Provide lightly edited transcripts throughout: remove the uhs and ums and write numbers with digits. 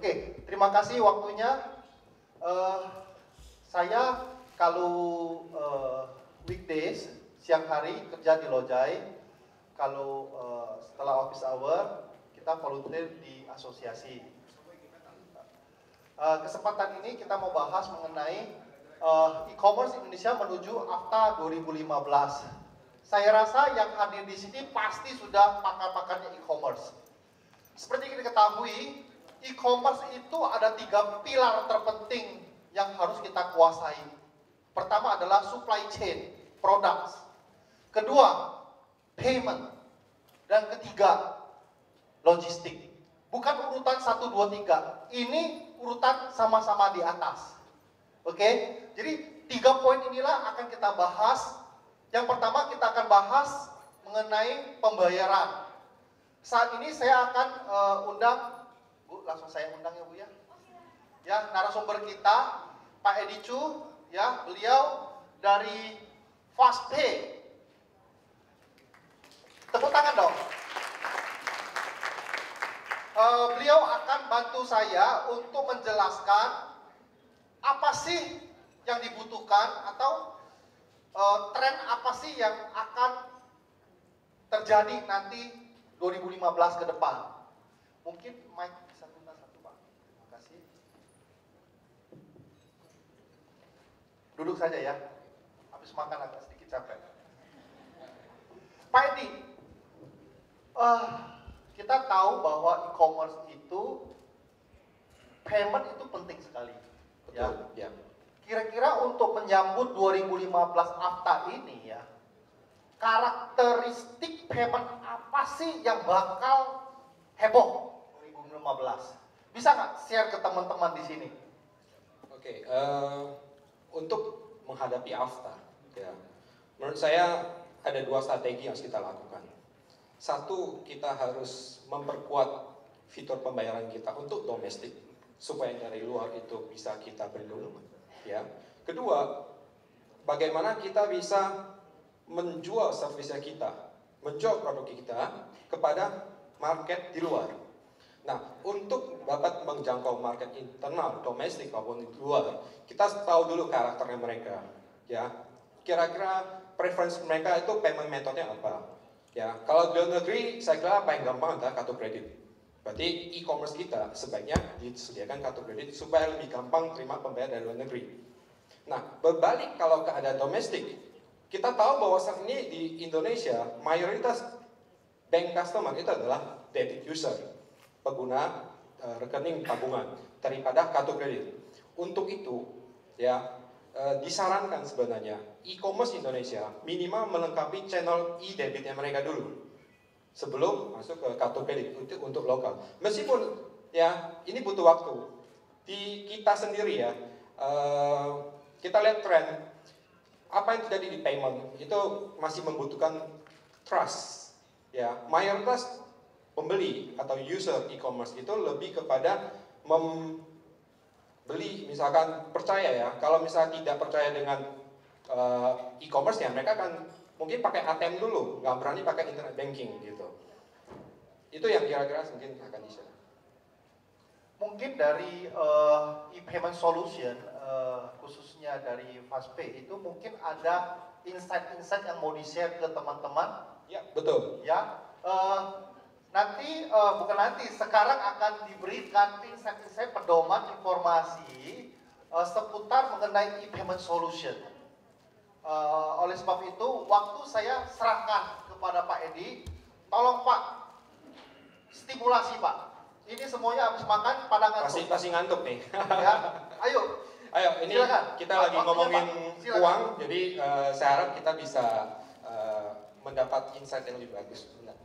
Oke, terima kasih waktunya. Saya kalau weekdays, siang hari kerja di Lojai. Kalau setelah office hour, kita volunteer di asosiasi. Kesempatan ini kita mau bahas mengenai e-commerce Indonesia menuju AFTA 2015. Saya rasa yang hadir di sini pasti sudah pakar-pakarnya e-commerce. Seperti kita ketahui, e-commerce itu ada 3 pilar terpenting yang harus kita kuasai. Pertama adalah supply chain, products. Kedua, payment. Dan ketiga, logistik. Bukan urutan 1, 2, 3. Ini urutan sama-sama di atas. Oke? Jadi 3 poin inilah akan kita bahas. Yang pertama kita akan bahas mengenai pembayaran. Saat ini saya akan undang, Bu, langsung saya undang ya Bu ya. Ya, narasumber kita, Pak Edi Chu, ya, beliau dari FastPay. Tepuk tangan dong. Beliau akan bantu saya untuk menjelaskan apa sih yang dibutuhkan atau tren apa sih yang akan terjadi nanti 2015 ke depan. Mungkin mic bisa minta satu Pak. Terima kasih. Duduk saja ya. Habis makan agak sedikit capek. Pak Edi, kita tahu bahwa e-commerce itu payment itu penting sekali. Betul, ya. Kira-kira untuk menyambut 2015 AFTA ini ya, karakteristik payment apa sih yang bakal heboh 2015? Bisa nggak share ke teman-teman di sini? Oke, untuk menghadapi AFTA, ya, menurut saya ada 2 strategi yang harus kita lakukan. Satu, kita harus memperkuat fitur pembayaran kita untuk domestik supaya dari luar itu bisa kita bendung. Ya. Kedua, bagaimana kita bisa menjual servisnya kita, menjual produk kita kepada market di luar. Nah, untuk dapat menjangkau market internal, domestik maupun di luar, kita tahu dulu karakternya mereka. Ya, kira-kira preference mereka itu payment metodenya apa? Ya, kalau di luar negeri, saya kira paling gampang adalah kartu kredit. Berarti e-commerce kita sebaiknya disediakan kartu kredit supaya lebih gampang terima pembayaran dari luar negeri. Nah, berbalik kalau keadaan domestik, kita tahu bahwa saat ini di Indonesia mayoritas bank customer itu adalah debit user, pengguna rekening tabungan daripada kartu kredit. Untuk itu, ya, disarankan sebenarnya e-commerce Indonesia minimal melengkapi channel e-debitnya mereka dulu sebelum masuk ke kartu kredit untuk lokal. Meskipun ya ini butuh waktu. Di kita sendiri ya, kita lihat tren apa yang terjadi di payment itu masih membutuhkan trust. Ya, mayoritas pembeli atau user e-commerce itu lebih kepada beli, misalkan percaya ya, kalau misalnya tidak percaya dengan e-commerce ya mereka akan mungkin pakai ATM dulu, nggak berani pakai internet banking gitu. Itu yang kira-kira mungkin akan di-share. Mungkin dari e-payment solution, khususnya dari FastPay itu mungkin ada insight-insight yang mau di-share ke teman-teman. Ya, betul. Ya, nanti bukan nanti, sekarang akan diberikan insight-insight pedoman informasi seputar mengenai e-payment solution. Oleh sebab itu, waktu saya serahkan kepada Pak Edi, tolong Pak, stimulasi Pak. Ini semuanya habis makan pada ngantuk. Pasti ngantuk nih. Ya, ayo. Ayo, ini silakan. kita lagi ngomongin uang, jadi saya harap kita bisa mendapat insight yang lebih bagus. Benar.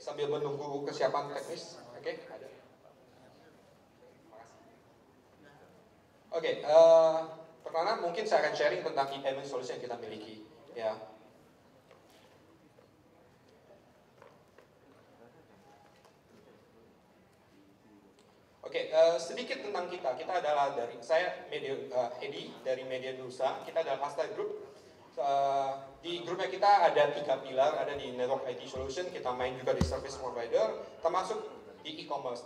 Sambil menunggu kesiapan teknis, oke, ada. Oke, pertama mungkin saya akan sharing tentang e-payment solution yang kita miliki, ya. sedikit tentang kita. Kita adalah saya Hedi dari Media Nusa. Kita adalah Asta Group. Di grupnya kita ada 3 pilar, ada di Network IT Solution, kita main juga di Service Provider, termasuk di e-commerce.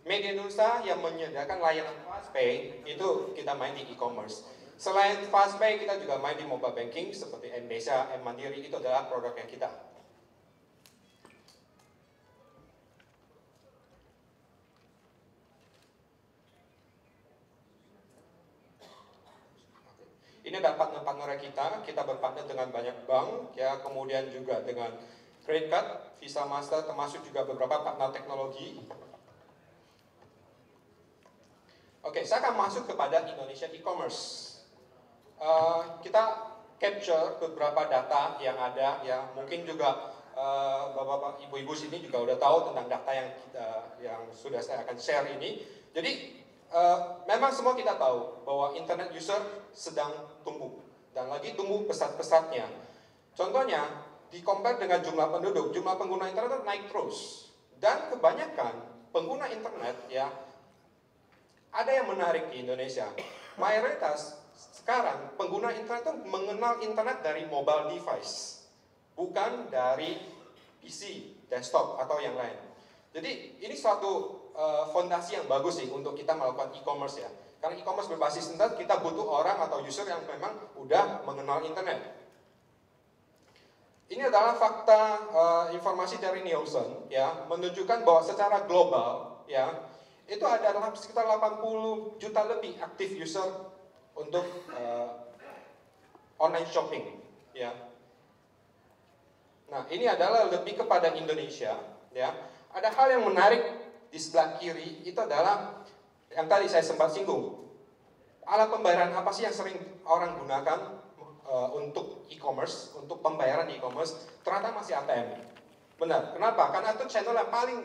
Media Nusa yang menyediakan layanan FastPay, itu kita main di e-commerce. Selain FastPay, kita juga main di mobile banking, seperti M-Desa, M-Mandiri, itu adalah produknya kita. Ini adalah partner-partner kita berpartner dengan banyak bank, ya, kemudian juga dengan credit card, Visa, Master, termasuk juga beberapa partner teknologi. Oke, saya akan masuk kepada Indonesia e-commerce. Kita capture beberapa data yang ada, ya, mungkin juga bapak-bapak, ibu-ibu sini juga udah tahu tentang data yang sudah saya akan share ini. Jadi memang semua kita tahu bahwa internet user sedang tumbuh dan lagi tumbuh pesat-pesatnya. Contohnya, di-compare dengan jumlah penduduk, jumlah pengguna internet naik terus. Dan kebanyakan pengguna internet, ya, ada yang menarik di Indonesia. Mayoritas sekarang pengguna internet itu mengenal internet dari mobile device, bukan dari PC, desktop atau yang lain. Jadi ini suatu fondasi yang bagus sih untuk kita melakukan e-commerce, ya. Karena e-commerce berbasis internet, kita butuh orang atau user yang memang udah mengenal internet. Ini adalah fakta informasi dari Nielsen, ya, menunjukkan bahwa secara global, ya, itu ada sekitar 80 juta lebih aktif user untuk online shopping, ya. Nah, ini adalah lebih kepada Indonesia, ya. Ada hal yang menarik di sebelah kiri, itu adalah yang tadi saya sempat singgung. Alat pembayaran apa sih yang sering orang gunakan untuk e-commerce, untuk pembayaran e-commerce? Ternyata masih ATM. Benar. Kenapa? Karena itu channel yang paling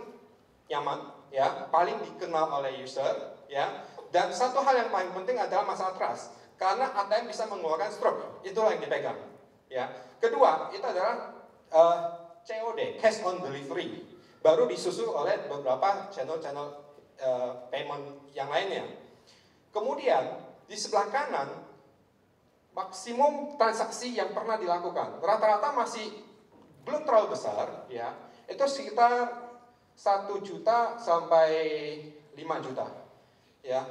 nyaman, ya, paling dikenal oleh user, ya. Dan satu hal yang paling penting adalah masalah trust. Karena ATM bisa mengeluarkan stroke, itulah yang dipegang, ya. Kedua, itu adalah COD, cash on delivery. Baru disusul oleh beberapa channel-channel payment yang lainnya. Kemudian di sebelah kanan maksimum transaksi yang pernah dilakukan rata-rata masih belum terlalu besar, ya. Itu sekitar 1 juta sampai 5 juta, ya.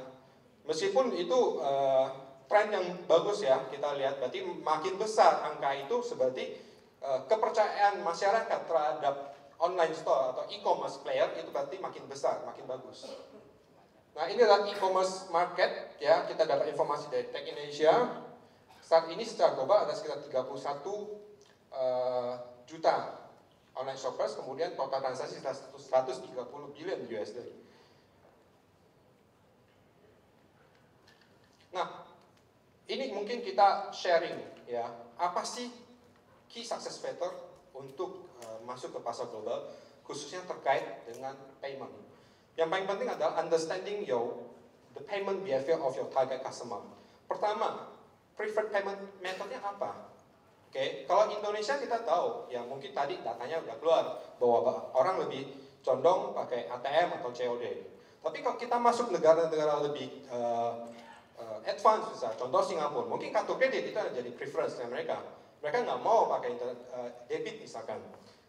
Meskipun itu tren yang bagus, ya, kita lihat berarti makin besar angka itu, seperti kepercayaan masyarakat terhadap online store atau e-commerce player itu berarti makin besar, makin bagus. Nah, ini adalah e-commerce market, ya. Kita dapat informasi dari Tech Indonesia. Saat ini secara global ada sekitar 31 juta online shoppers, kemudian total transaksi 130 billion USD. Nah, ini mungkin kita sharing, ya. Apa sih key success factor untuk masuk ke pasar global, khususnya terkait dengan payment. Yang paling penting adalah understanding the payment behavior of your target customer. Pertama, preferred payment methodnya apa? Oke, kalau Indonesia kita tahu, ya, mungkin tadi datanya udah keluar bahwa orang lebih condong pakai ATM atau COD. Tapi kalau kita masuk negara-negara lebih advance, misalnya contoh Singapura, mungkin kartu kredit itu jadi preference mereka. Mereka nggak mau pakai debit misalkan.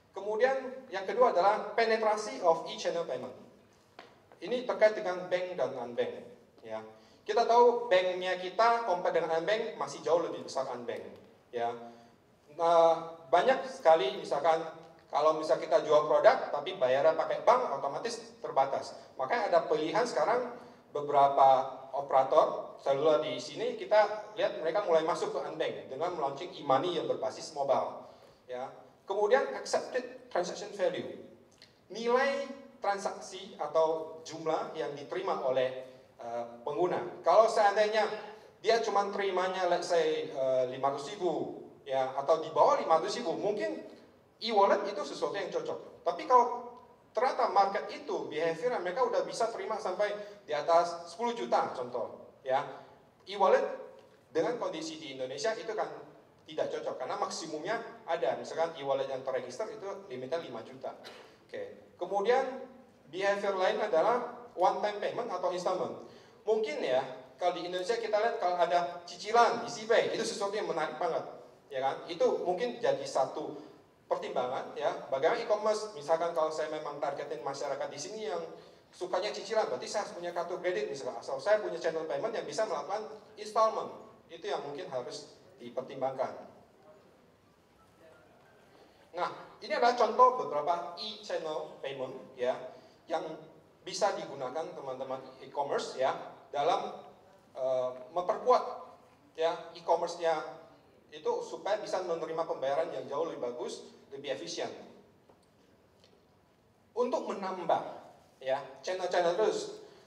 Kemudian yang kedua adalah penetrasi of e-channel payment. Ini terkait dengan bank dan non-bank, ya. Kita tahu banknya kita compare dengan unbank masih jauh lebih besar unbank, ya. Nah, banyak sekali misalkan kalau misal kita jual produk tapi bayarnya pakai bank, otomatis terbatas. Makanya ada pilihan sekarang beberapa operator seluler di sini, kita lihat mereka mulai masuk ke unbank dengan melaunching e-money yang berbasis mobile, ya. Kemudian accepted transaction value, nilai transaksi atau jumlah yang diterima oleh pengguna. Kalau seandainya dia cuma terimanya let's say 500.000, ya, atau di bawah 500.000, mungkin e-wallet itu sesuatu yang cocok. Tapi kalau ternyata market itu behavior mereka udah bisa terima sampai di atas 10 juta contoh, ya. E-wallet dengan kondisi di Indonesia itu kan tidak cocok karena maksimumnya ada, misalkan e-wallet yang terregister itu limitnya 5 juta. Oke. Kemudian behavior lain adalah one time payment atau installment. Mungkin ya, kalau di Indonesia kita lihat kalau ada cicilan di Cpay, itu sesuatu yang menarik banget, ya kan? Itu mungkin jadi satu pertimbangan ya. Bagaimana e-commerce, misalkan kalau saya memang targetin masyarakat di sini yang sukanya cicilan, berarti saya harus punya kartu kredit misalkan, atau saya punya channel payment yang bisa melakukan installment. Itu yang mungkin harus dipertimbangkan. Nah, ini adalah contoh beberapa e-channel payment ya yang bisa digunakan teman-teman e-commerce ya dalam memperkuat ya e-commerce-nya itu supaya bisa menerima pembayaran yang jauh lebih bagus, lebih efisien. Untuk menambah ya channel-channel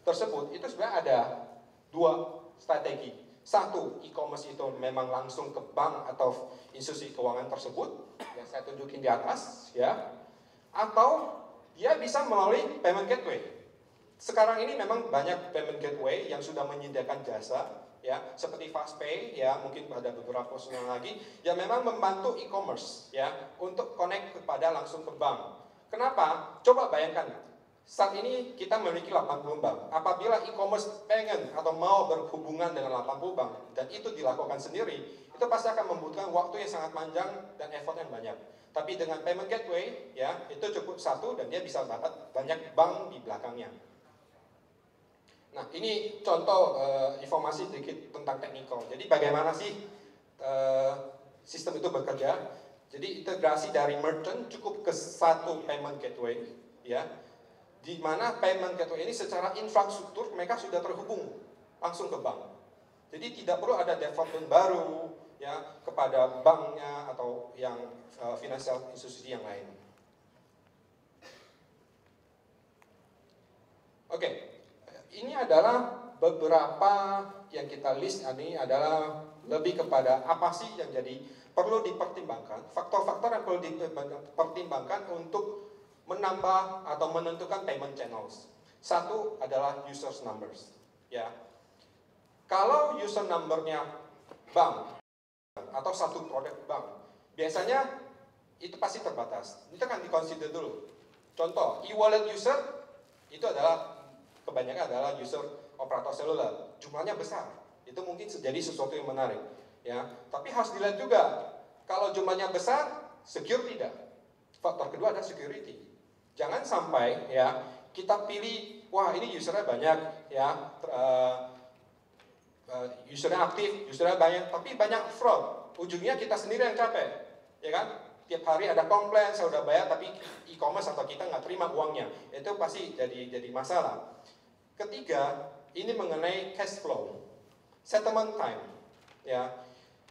tersebut itu sebenarnya ada dua strategi. Satu, e-commerce itu memang langsung ke bank atau institusi keuangan tersebut yang saya tunjukin di atas ya, atau dia bisa melalui payment gateway. Sekarang ini memang banyak payment gateway yang sudah menyediakan jasa ya, seperti FastPay ya, mungkin ada beberapa personal lagi yang memang membantu e-commerce ya untuk connect kepada langsung ke bank. Kenapa? Coba bayangkan, saat ini kita memiliki 80 bank. Apabila e-commerce pengen atau mau berhubungan dengan 80 bank dan itu dilakukan sendiri, itu pasti akan membutuhkan waktu yang sangat panjang dan effort yang banyak. Tapi dengan payment gateway ya, itu cukup satu dan dia bisa dapat banyak bank di belakangnya. Nah, ini contoh informasi sedikit tentang teknikal. Jadi bagaimana sih sistem itu bekerja? Jadi integrasi dari merchant cukup ke satu payment gateway, ya, di mana payment gateway ini secara infrastruktur mereka sudah terhubung langsung ke bank. Jadi tidak perlu ada development baru, ya, kepada banknya atau yang financial institusi yang lain. Oke. Ini adalah beberapa yang kita list, ini adalah lebih kepada apa sih yang jadi perlu dipertimbangkan, faktor-faktor yang perlu dipertimbangkan untuk menambah atau menentukan payment channels. Satu adalah users numbers, ya. Kalau user numbernya bank atau satu produk bank, biasanya itu pasti terbatas. Itu kan dikonsider dulu. Contoh, e-wallet user itu adalah kebanyakan adalah user operator seluler, jumlahnya besar, itu mungkin jadi sesuatu yang menarik, ya. Tapi harus dilihat juga, kalau jumlahnya besar, secure tidak. Faktor kedua adalah security. Jangan sampai ya kita pilih, wah ini usernya banyak, ya, usernya aktif, usernya banyak, tapi banyak fraud. Ujungnya kita sendiri yang capek, ya kan? Tiap hari ada komplain, saya udah bayar tapi e-commerce atau kita nggak terima uangnya, itu pasti jadi masalah. Ketiga, ini mengenai cash flow, settlement time, ya.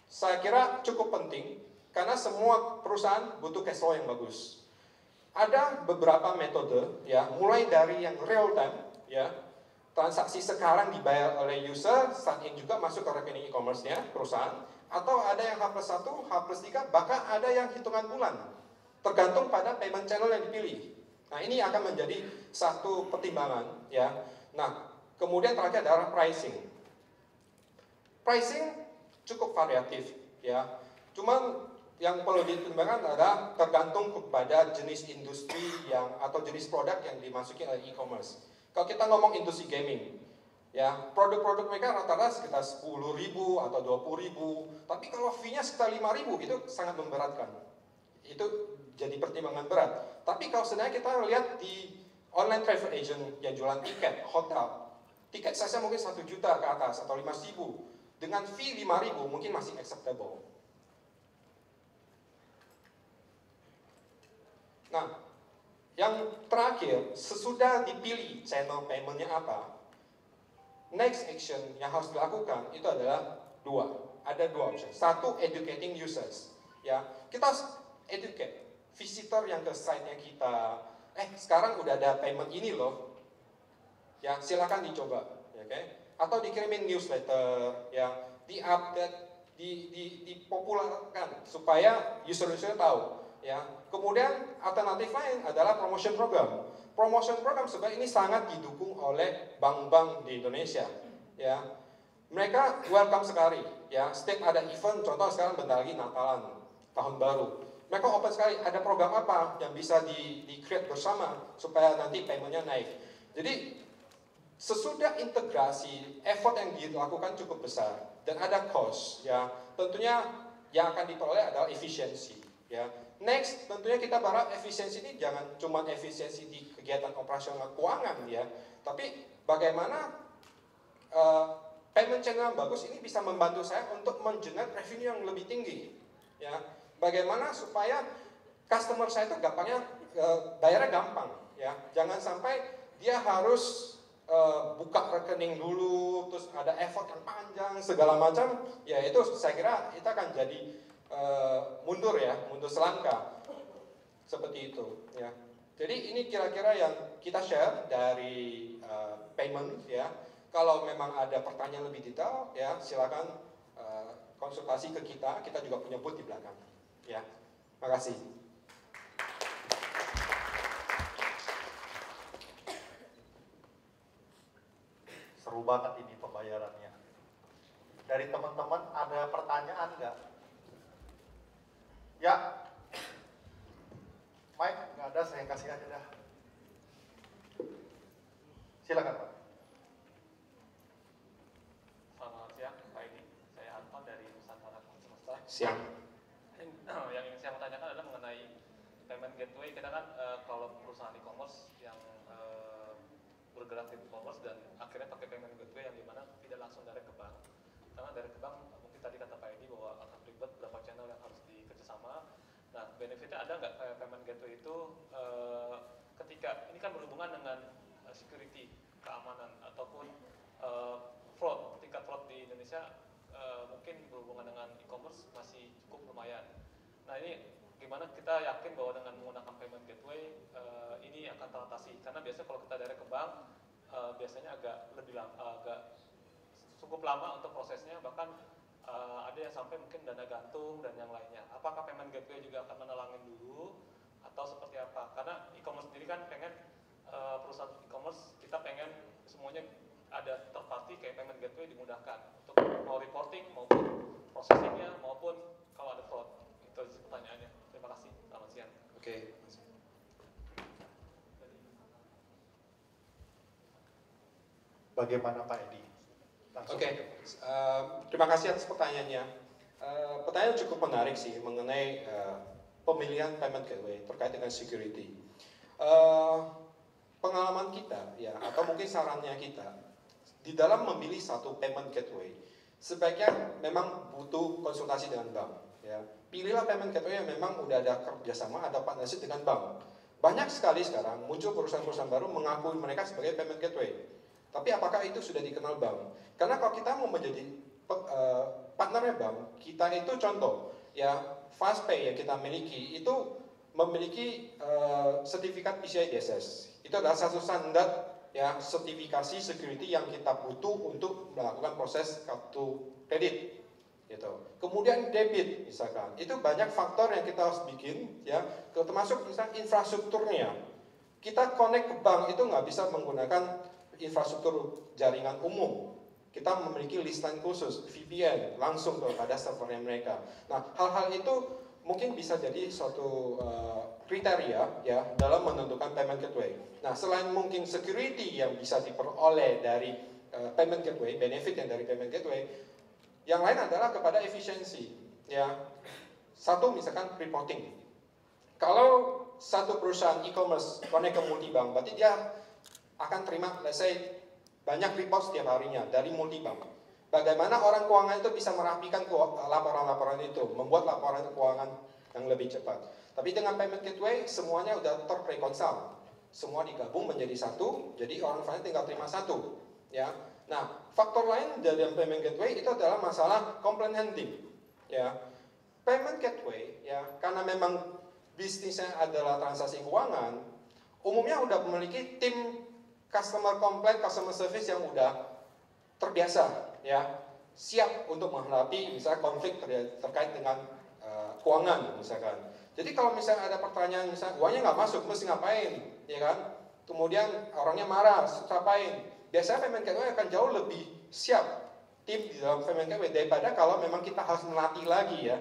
Saya kira cukup penting karena semua perusahaan butuh cash flow yang bagus. Ada beberapa metode, ya, mulai dari yang real time, ya, transaksi sekarang dibayar oleh user, saat ini juga masuk ke rekening e-commerce-nya perusahaan, atau ada yang H+1, H+3, bahkan ada yang hitungan bulan, tergantung pada payment channel yang dipilih. Nah, ini akan menjadi satu pertimbangan, ya. Nah, kemudian terakhir adalah pricing. Pricing cukup variatif, ya. Cuman yang perlu dipertimbangkan adalah tergantung kepada jenis industri yang atau jenis produk yang dimasuki oleh e-commerce. Kalau kita ngomong industri gaming, ya, produk-produk mereka rata-rata sekitar 10.000 atau 20.000, tapi kalau fee-nya sekitar 5.000 itu sangat memberatkan. Itu jadi pertimbangan berat. Tapi kalau sebenarnya kita lihat di online travel agent yang jualan tiket hotel, tiket saja mungkin 1 juta ke atas atau 5.000, dengan fee 5.000 mungkin masih acceptable. Nah, yang terakhir, sesudah dipilih channel payment-nya apa, next action yang harus dilakukan itu adalah ada dua option. Satu, educating users, ya. Kita harus educate visitor yang ke site-nya kita. Sekarang udah ada payment ini loh, ya, silakan dicoba, ya, okay? Atau dikirimin newsletter, ya, di-update, dipopulerkan supaya user-user tahu, ya. Kemudian alternatif lain adalah promotion program. Promotion program sebenarnya ini sangat didukung oleh bank-bank di Indonesia, ya. Mereka welcome sekali, ya. Setiap ada event, contoh sekarang bentar lagi Natalan, tahun baru, mereka open sekali, ada program apa yang bisa di-create bersama supaya nanti paymentnya naik. Jadi sesudah integrasi, effort yang dilakukan cukup besar dan ada cost, ya. Tentunya yang akan diperoleh adalah efisiensi, ya. Next, tentunya kita berharap efisiensi ini jangan cuma efisiensi di kegiatan operasional keuangan, ya, tapi bagaimana payment channel yang bagus ini bisa membantu saya untuk mengenerate revenue yang lebih tinggi, ya. Bagaimana supaya customer saya itu gampangnya bayarnya gampang, ya. Jangan sampai dia harus buka rekening dulu, terus ada effort yang panjang segala macam, ya itu saya kira itu akan jadi mundur selangkah seperti itu, ya. Jadi ini kira-kira yang kita share dari payment, ya. Kalau memang ada pertanyaan lebih detail, ya silakan konsultasi ke kita. Kita juga punya booth di belakang, ya. Makasih. Seru banget ini pembayarannya. Dari teman-teman ada pertanyaan nggak? Ya, Mike nggak ada, saya kasih aja dah. Silakan Pak. Selamat siang, Pak Edi. Saya Anton dari Nusantara Semesta. Siang. Yang ingin saya tanyakan adalah mengenai payment gateway. Kita kan kalau perusahaan e-commerce yang bergerak di e-commerce dan akhirnya pakai payment gateway yang dimana tidak langsung direct ke bank. Karena direct ke bank mungkin tadi kata Pak Edi bahwa akan ribet berapa channel yang harus dikerjasama. Nah, benefitnya ada nggak kayak payment gateway itu ketika ini kan berhubungan dengan security, keamanan ataupun fraud. Tingkat fraud di Indonesia mungkin berhubungan dengan e-commerce masih cukup lumayan. Nah, ini gimana kita yakin bahwa dengan menggunakan payment gateway ini akan teratasi? Karena biasanya kalau kita direct ke bank biasanya agak lebih agak cukup lama untuk prosesnya, bahkan ada yang sampai mungkin dana gantung dan yang lainnya. Apakah payment gateway juga akan menelangin dulu atau seperti apa? Karena e-commerce sendiri kan pengen perusahaan e-commerce kita pengen semuanya ada third party kayak payment gateway dimudahkan untuk mau reporting maupun processingnya maupun kalau ada fraud. Itu sih pertanyaannya. Terima kasih. Selamat siang. Oke. Bagaimana Pak Edi? Oke. Terima kasih atas pertanyaannya. Pertanyaan cukup menarik sih mengenai pemilihan payment gateway terkait dengan security. Pengalaman kita, ya, atau mungkin sarannya kita di dalam memilih satu payment gateway, sebaiknya memang butuh konsultasi dengan bank. Ya. Pilihlah payment gateway yang memang udah ada kerjasama, ada partnership dengan bank. Banyak sekali sekarang muncul perusahaan-perusahaan baru mengakui mereka sebagai payment gateway. Tapi apakah itu sudah dikenal bank? Karena kalau kita mau menjadi partnernya bank, kita itu contoh, ya FastPay yang kita miliki itu memiliki sertifikat PCI DSS. Itu adalah satu standar, ya, sertifikasi security yang kita butuh untuk melakukan proses kartu kredit, gitu. Kemudian debit, misalkan, itu banyak faktor yang kita harus bikin, ya, termasuk misalnya infrastrukturnya. Kita connect ke bank itu nggak bisa menggunakan infrastruktur jaringan umum. Kita memiliki listan khusus, VPN, langsung kepada servernya mereka. Nah, hal-hal itu mungkin bisa jadi suatu kriteria, ya, dalam menentukan payment gateway. Nah, selain mungkin security yang bisa diperoleh dari payment gateway, benefit yang dari payment gateway, yang lain adalah kepada efisiensi, ya. Satu, misalkan reporting. Kalau satu perusahaan e-commerce connect ke multibank, berarti dia akan terima, let's say, banyak report setiap harinya dari multibank. Bagaimana orang keuangan itu bisa merapikan laporan-laporan itu, membuat laporan keuangan yang lebih cepat. Tapi dengan payment gateway, semuanya udah terprekonsal. Semua digabung menjadi satu, jadi orang finance tinggal terima satu, ya. Nah, faktor lain dari payment gateway itu adalah masalah complaint handling, ya. Payment gateway, ya, karena memang bisnisnya adalah transaksi keuangan, umumnya udah memiliki tim customer complaint, customer service yang udah terbiasa, ya, siap untuk menghadapi misalnya konflik terkait dengan keuangan, misalkan. Jadi kalau misalnya ada pertanyaan, misalnya uangnya nggak masuk, mesti ngapain, ya kan? Kemudian orangnya marah, ngapain? Biasanya payment gateway akan jauh lebih siap tim di dalam payment gateway daripada kalau memang kita harus melatih lagi, ya.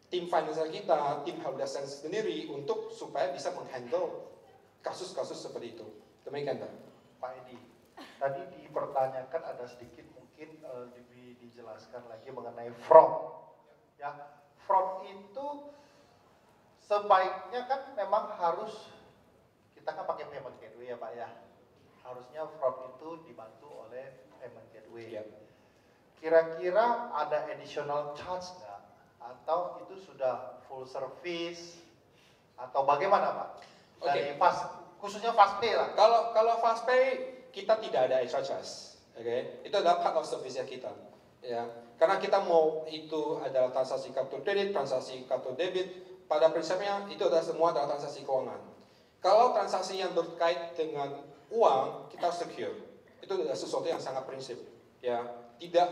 tim financial kita, tim helpdesk sendiri untuk supaya bisa menghandle kasus-kasus seperti itu. Demikian, Pak. Pak Edi, tadi dipertanyakan ada sedikit mungkin lebih dijelaskan lagi mengenai fraud. Ya, fraud itu sebaiknya kan memang harus, kita kan pakai payment gateway ya Pak ya. Harusnya fraud itu dibantu oleh payment gateway. Ya. Kira-kira ada additional charge nggak? Atau itu sudah full service? Atau bagaimana Pak? Dari khususnya FastPay lah. Kalau FastPay kita tidak ada extra charge, oke? Itu adalah part of service kita, ya. Karena kita mau itu adalah transaksi kartu kredit, transaksi kartu debit, pada prinsipnya itu adalah semua adalah transaksi keuangan. Kalau transaksi yang berkait dengan uang, kita secure. Itu adalah sesuatu yang sangat prinsip, ya. Tidak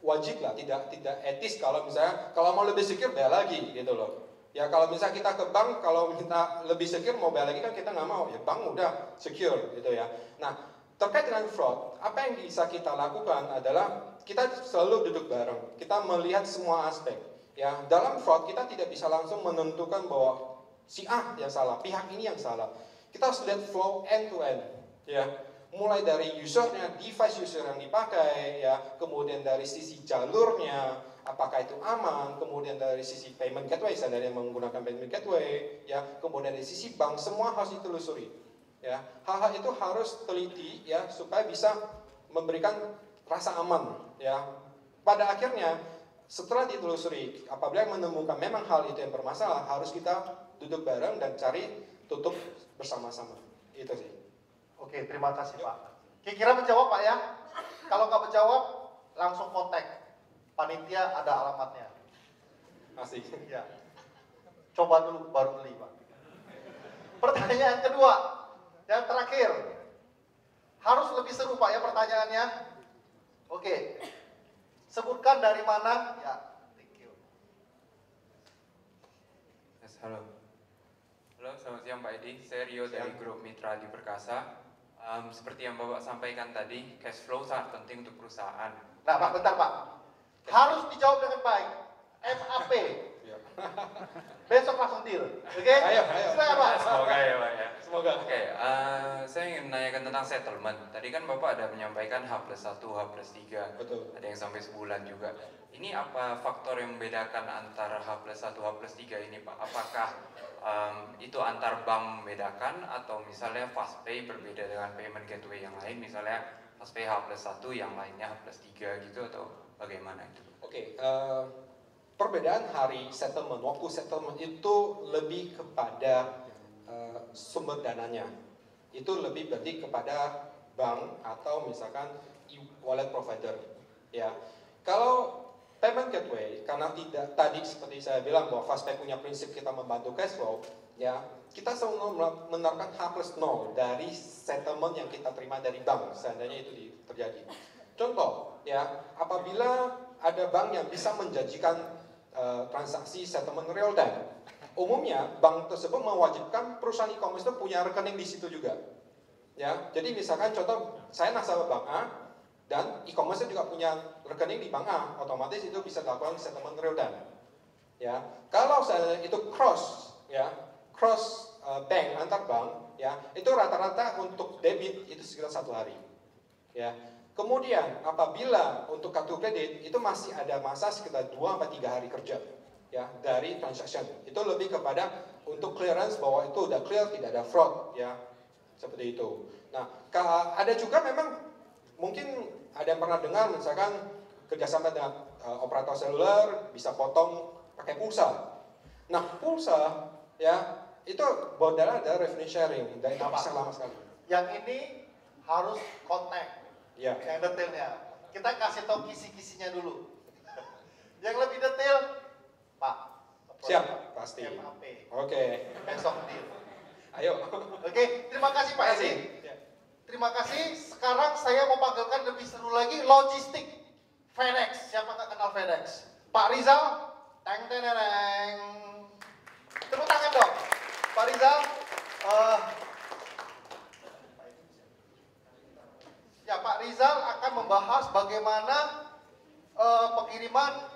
wajib lah, tidak etis kalau misalnya kalau mau lebih secure bayar lagi, gitu loh. Ya kalau misalnya kita ke bank, kalau minta lebih secure mau bayar lagi kan kita nggak mau. Ya bank udah secure, gitu ya. Nah terkait dengan fraud, apa yang bisa kita lakukan adalah kita selalu duduk bareng. Kita melihat semua aspek. Ya, dalam fraud kita tidak bisa langsung menentukan bahwa si A yang salah, pihak ini yang salah. Kita harus lihat flow end to end, ya. Mulai dari usernya, device user yang dipakai, ya, kemudian dari sisi jalurnya, apakah itu aman, kemudian dari sisi payment gateway, seandainya menggunakan payment gateway, ya, kemudian dari sisi bank, semua harus ditelusuri, ya. Hal-hal itu harus teliti, ya, supaya bisa memberikan rasa aman, ya. Pada akhirnya setelah ditelusuri, apabila menemukan memang hal itu yang bermasalah, harus kita duduk bareng dan cari tutup bersama-sama. Itu sih. Oke, terima kasih Pak. Kira-kira menjawab Pak ya? Kalau nggak menjawab, langsung kontak. Panitia ada alamatnya. Asik. Ya. Coba dulu baru beli Pak. Pertanyaan kedua, yang terakhir. Harus lebih seru Pak ya pertanyaannya. Oke. Sebutkan dari mana? Ya, thank you. Yes, halo. Halo, selamat siang Pak Edi. Saya Rio dari Grup Mitra di Perkasa. Seperti yang Bapak sampaikan tadi, cash flow sangat penting untuk perusahaan. Nah, Pak, bentar Pak. Harus dijawab dengan baik. MAP. Besok langsung deal. Oke? Ayo. Silakan Pak. Semoga ya Pak ya. Semoga. Oke, saya ingin menanyakan tentang settlement. Tadi kan Bapak ada menyampaikan H+1, H+3. Betul. Ada yang sampai sebulan juga. Ini apa faktor yang membedakan antara H+1, H+3 ini Pak? Apakah itu antar bank membedakan atau misalnya FastPay berbeda dengan payment gateway yang lain, misalnya FastPay H+1 yang lainnya H+3 gitu atau bagaimana itu? Oke, perbedaan hari settlement, waktu settlement itu lebih kepada sumber dananya. Itu lebih berarti kepada bank atau misalkan wallet provider. Ya, kalau payment gateway, karena tidak tadi seperti saya bilang bahwa FastPay punya prinsip kita membantu cash flow, ya kita selalu menerapkan H+0 dari settlement yang kita terima dari bank, seandainya itu terjadi. Contoh, ya apabila ada bank yang bisa menjanjikan transaksi settlement real time, umumnya bank tersebut mewajibkan perusahaan e-commerce itu punya rekening di situ juga. Ya, jadi misalkan contoh saya nasabah bank A, dan e-commerce juga punya rekening di bank A, otomatis itu bisa dilakukan settlement real time. Ya, kalau saya itu cross bank antar bank, ya itu rata-rata untuk debit itu sekitar 1 hari. Ya, kemudian apabila untuk kartu kredit itu masih ada masa sekitar 2-3 hari kerja, ya dari transaction. Itu lebih kepada untuk clearance bahwa itu udah clear, tidak ada fraud, ya seperti itu. Nah, ada juga memang mungkin ada yang pernah dengar misalkan kerjasama dengan operator seluler bisa potong pakai pulsa. Nah pulsa ya itu modalnya ada revenue sharing dan itu bisa lama sekali. Yang ini harus kontak. Ya. Yang detailnya. Kita kasih tahu kisi-kisinya dulu. Yang lebih detail, Pak. Siap, pasti. MAP. Oke. Besok deal. Ayo. Oke, terima kasih Pak Terima kasih. Edi. Terima kasih. Sekarang saya mau panggilkan lebih seru lagi logistik FedEx. Siapa nggak kenal FedEx? Pak Rizal. Teng teng teng. Tepuk tangan dong. Pak Rizal. Ya Pak Rizal akan membahas bagaimana pengiriman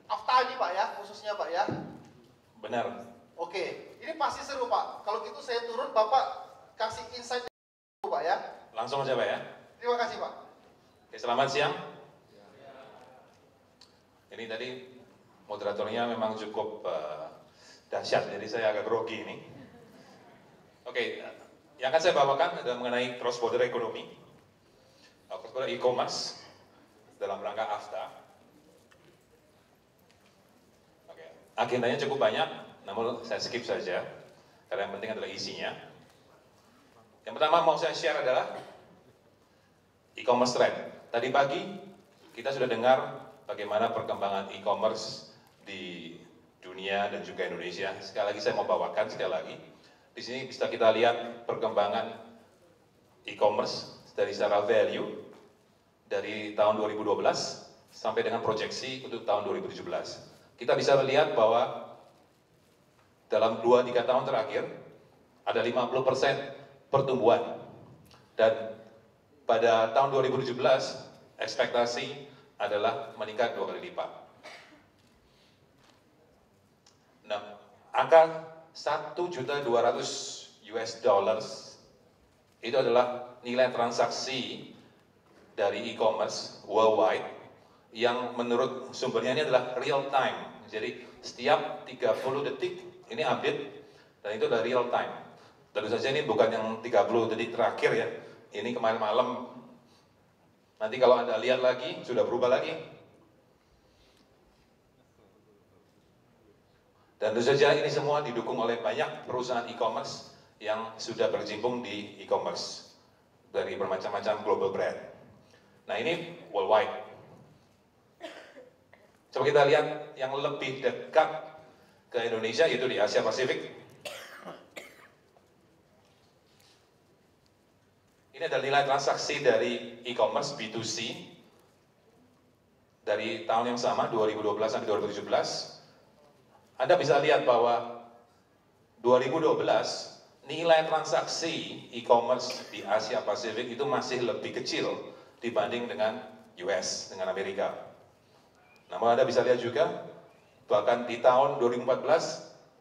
AFTA ini Pak ya, khususnya Pak ya. Benar. Oke, ini pasti seru Pak. Kalau gitu saya turun, Bapak kasih insight dulu Pak ya. Langsung aja Pak ya. Terima kasih Pak. Oke, selamat siang. Ini tadi moderatornya memang cukup dahsyat, jadi saya agak grogi ini. Oke, yang akan saya bawakan adalah mengenai cross border economy, cross border e-commerce dalam rangka AFTA. Oke, agendanya cukup banyak, namun saya skip saja karena yang penting adalah isinya. Yang pertama mau saya share adalah e-commerce trend. Tadi pagi kita sudah dengar bagaimana perkembangan e-commerce di dunia dan juga Indonesia. Sekali lagi saya mau bawakan sekali lagi. Di sini bisa kita lihat perkembangan e-commerce dari secara value dari tahun 2012 sampai dengan proyeksi untuk tahun 2017. Kita bisa melihat bahwa dalam 2-3 tahun terakhir ada 50% pertumbuhan, dan pada tahun 2017 ekspektasi adalah meningkat 2 kali lipat. Nah, angka 1.200.000 US dollars itu adalah nilai transaksi dari e-commerce worldwide yang menurut sumbernya ini adalah real time. Jadi setiap 30 detik ini update, dan itu adalah real time. Tentu saja ini bukan yang 30 detik terakhir ya. Ini kemarin malam. Nanti kalau Anda lihat lagi sudah berubah lagi. Dan tentu saja ini semua didukung oleh banyak perusahaan e-commerce yang sudah berkecimpung di e-commerce dari bermacam-macam global brand. Nah ini worldwide. Coba kita lihat yang lebih dekat ke Indonesia, yaitu di Asia Pasifik. Ini adalah nilai transaksi dari e-commerce B2C dari tahun yang sama 2012 sampai 2017. Anda bisa lihat bahwa 2012 nilai transaksi e-commerce di Asia Pasifik itu masih lebih kecil dibanding dengan US, dengan Amerika. Namun Anda bisa lihat juga bahkan di tahun 2014,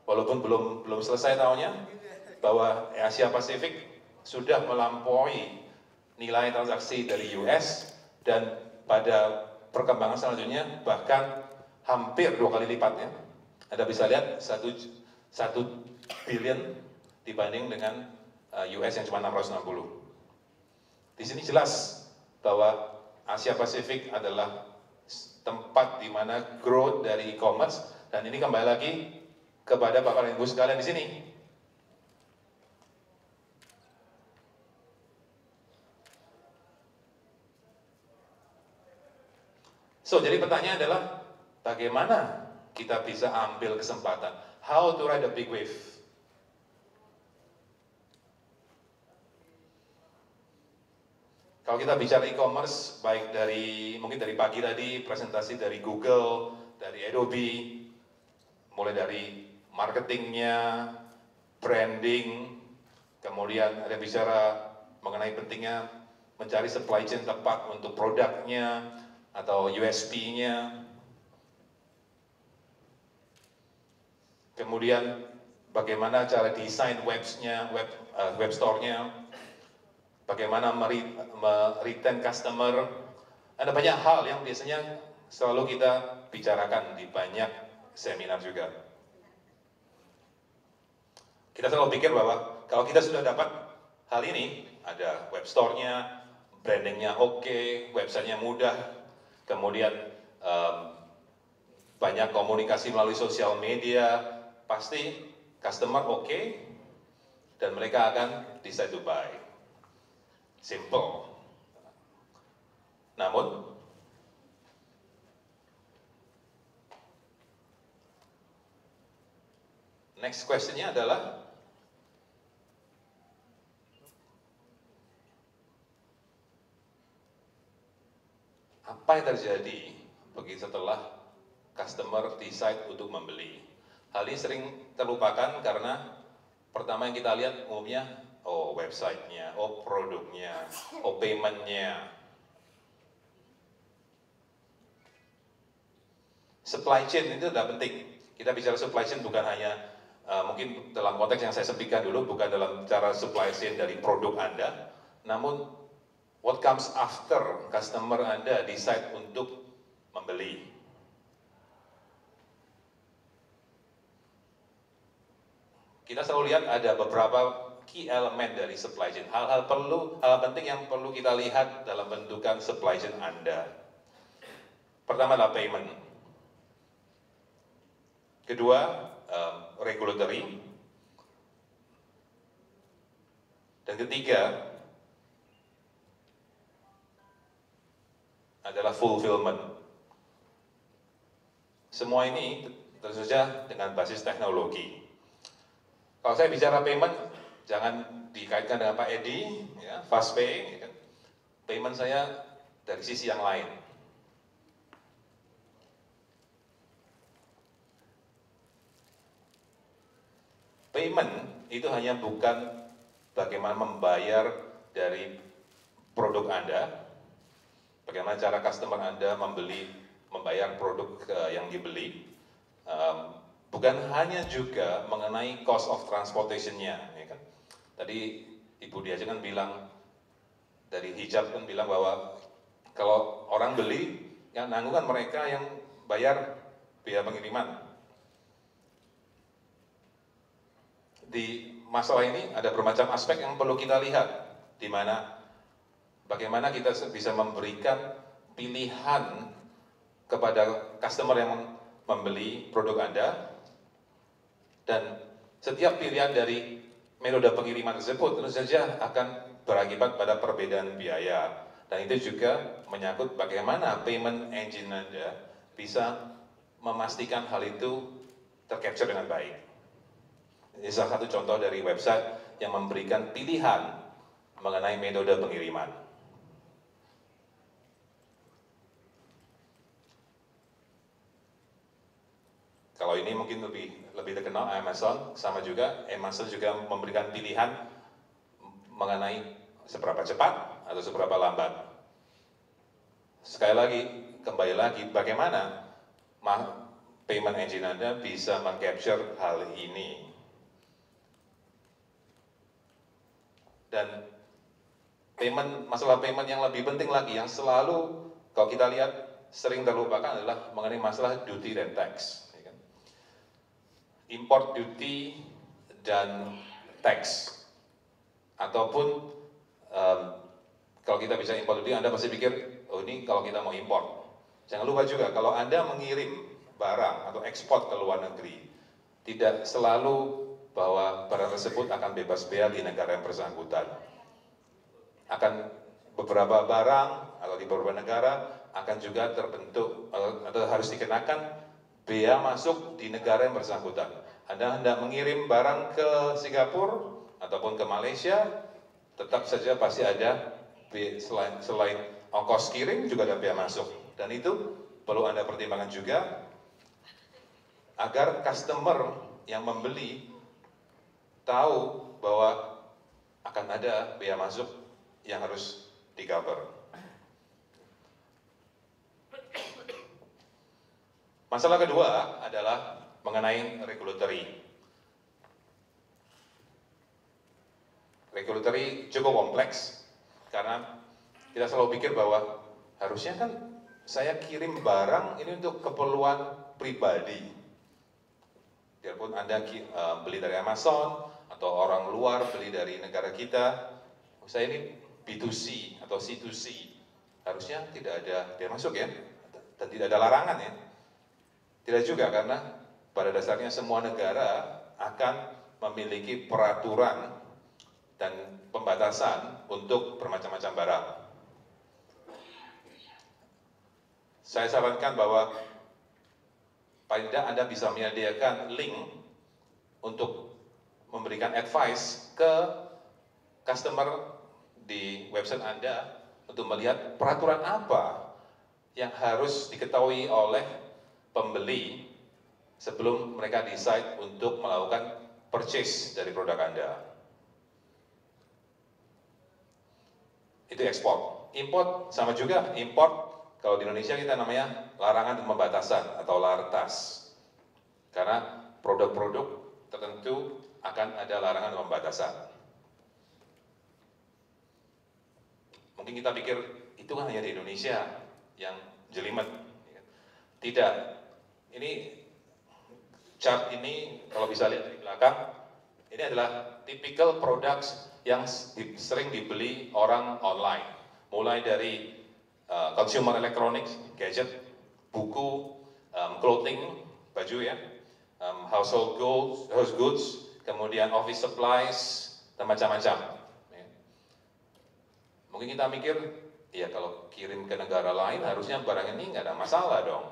walaupun belum selesai tahunnya, bahwa Asia Pasifik sudah melampaui nilai transaksi dari US, dan pada perkembangan selanjutnya bahkan hampir 2 kali lipatnya. Anda bisa lihat 1 billion dibanding dengan US yang cuma 660. Di sini jelas bahwa Asia Pasifik adalah tempat di mana growth dari e-commerce, dan ini kembali lagi kepada Bapak dan Ibu sekalian di sini. So, jadi pertanyaan adalah bagaimana kita bisa ambil kesempatan? How to ride a big wave? Kalau kita bicara e-commerce, baik mungkin dari pagi tadi presentasi dari Google, dari Adobe, mulai dari marketingnya, branding, kemudian ada bicara mengenai pentingnya mencari supply chain tepat untuk produknya atau USP-nya. Kemudian bagaimana cara desain web store-nya, bagaimana retain customer. Ada banyak hal yang biasanya selalu kita bicarakan di banyak seminar juga. Kita selalu pikir bahwa kalau kita sudah dapat hal ini, ada web store-nya, brandingnya oke, website-nya mudah, kemudian banyak komunikasi melalui sosial media, pasti customer oke, dan mereka akan decide to buy. Simple. Namun, next question-nya adalah apa yang terjadi begitu setelah customer decide untuk membeli. Hal ini sering terlupakan karena pertama yang kita lihat umumnya, oh website-nya, oh produknya, oh payment-nya. Supply chain itu sudah penting. Kita bicara supply chain bukan hanya mungkin dalam konteks yang saya sebutkan dulu, bukan dalam cara supply chain dari produk Anda, namun what comes after customer Anda decide untuk membeli. Kita selalu lihat ada beberapa key element dari supply chain, hal penting yang perlu kita lihat dalam bentukan supply chain Anda. Pertama adalah payment. Kedua, regulatory. Dan ketiga adalah fulfillment. Semua ini tentu saja dengan basis teknologi. Kalau saya bicara payment, jangan dikaitkan dengan Pak Edi, ya, FastPay. Ya kan? Payment saya dari sisi yang lain. Payment itu hanya bukan bagaimana membayar dari produk Anda, bagaimana cara customer Anda membayar produk yang dibeli, bukan hanya juga mengenai cost of transportation-nya. Ya kan? Tadi Ibu Diaja kan bilang, dari hijab kan bilang bahwa kalau orang beli, yang nanggung kan mereka yang bayar biaya pengiriman. Di masalah ini ada bermacam aspek yang perlu kita lihat, di mana bagaimana kita bisa memberikan pilihan kepada customer yang membeli produk Anda, dan setiap pilihan dari metode pengiriman tersebut tentu saja akan berakibat pada perbedaan biaya, dan itu juga menyangkut bagaimana payment engine Anda bisa memastikan hal itu tercapture dengan baik. Ini salah satu contoh dari website yang memberikan pilihan mengenai metode pengiriman. Kalau ini mungkin lebih terkenal Amazon, sama juga Amazon juga memberikan pilihan mengenai seberapa cepat atau seberapa lambat. Sekali lagi, kembali lagi, bagaimana payment engine Anda bisa meng-capture hal ini. Dan masalah payment yang lebih penting lagi, yang selalu kalau kita lihat sering terlupakan adalah mengenai masalah duty dan tax. Import duty dan tax, ataupun kalau kita bisa import duty, Anda pasti pikir, oh ini kalau kita mau import. Jangan lupa juga, kalau Anda mengirim barang atau ekspor ke luar negeri, tidak selalu bahwa barang tersebut akan bebas bea di negara yang bersangkutan. Akan beberapa barang atau di beberapa negara akan juga terbentuk atau harus dikenakan bea masuk di negara yang bersangkutan. Anda hendak mengirim barang ke Singapura ataupun ke Malaysia, tetap saja pasti ada selain ongkos kirim juga ada bea masuk. Dan itu perlu Anda pertimbangkan juga agar customer yang membeli tahu bahwa akan ada bea masuk yang harus di-cover. Masalah kedua adalah mengenai regulatory. Regulatory cukup kompleks karena kita selalu pikir bahwa harusnya kan saya kirim barang ini untuk keperluan pribadi. Biarpun Anda beli dari Amazon atau orang luar beli dari negara kita, saya ini B2C atau C2C, harusnya tidak ada bea masuk ya, dan tidak ada larangan ya. Tidak juga, karena pada dasarnya semua negara akan memiliki peraturan dan pembatasan untuk bermacam-macam barang. Saya sarankan bahwa paling tidak Anda bisa menyediakan link untuk memberikan advice ke customer di website Anda untuk melihat peraturan apa yang harus diketahui oleh pembeli sebelum mereka decide untuk melakukan purchase dari produk Anda. Itu ekspor. Import sama juga, import kalau di Indonesia kita namanya larangan dan pembatasan atau LARTAS. karena produk-produk tertentu akan ada larangan dan pembatasan. Mungkin kita pikir itu kan hanya di Indonesia yang jelimet. Tidak. Ini chart ini kalau bisa lihat dari belakang, ini adalah typical products yang sering dibeli orang online. Mulai dari consumer electronics, gadget, buku, clothing, baju ya, household goods, kemudian office supplies, dan macam-macam. Mungkin kita mikir, ya kalau kirim ke negara lain harusnya barang ini nggak ada masalah dong.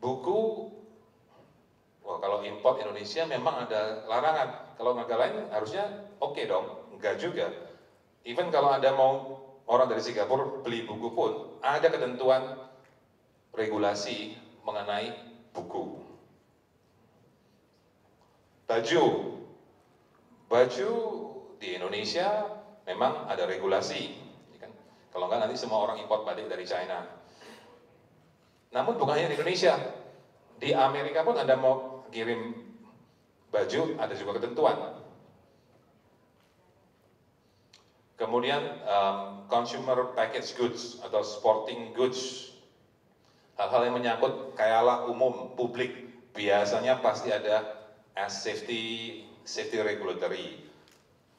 Buku, wah kalau import Indonesia memang ada larangan. Kalau negara lain harusnya oke dong, enggak juga. Even kalau ada mau orang dari Singapura beli buku pun ada ketentuan regulasi mengenai buku. Baju di Indonesia memang ada regulasi, kan? Kalau enggak nanti semua orang import batik dari China. Namun bukan hanya di Indonesia, di Amerika pun Anda mau kirim baju ada juga ketentuan. Kemudian consumer packaged goods atau sporting goods, hal-hal yang menyangkut kayalah umum publik biasanya pasti ada as safety regulatory.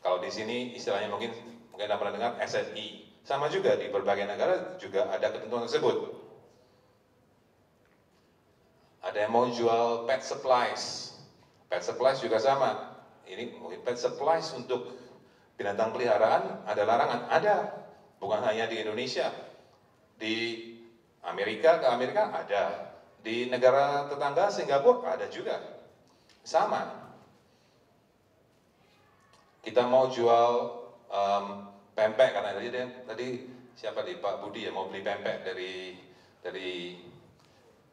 Kalau di sini istilahnya mungkin Anda pernah dengar SNI. Sama juga di berbagai negara juga ada ketentuan tersebut. Ada yang mau jual pet supplies juga sama. Ini pet supplies untuk binatang peliharaan ada larangan, ada. Bukan hanya di Indonesia, di Amerika ada, di negara tetangga Singapura ada juga. Sama. Kita mau jual pempek karena tadi siapa di Pak Budi ya mau beli pempek dari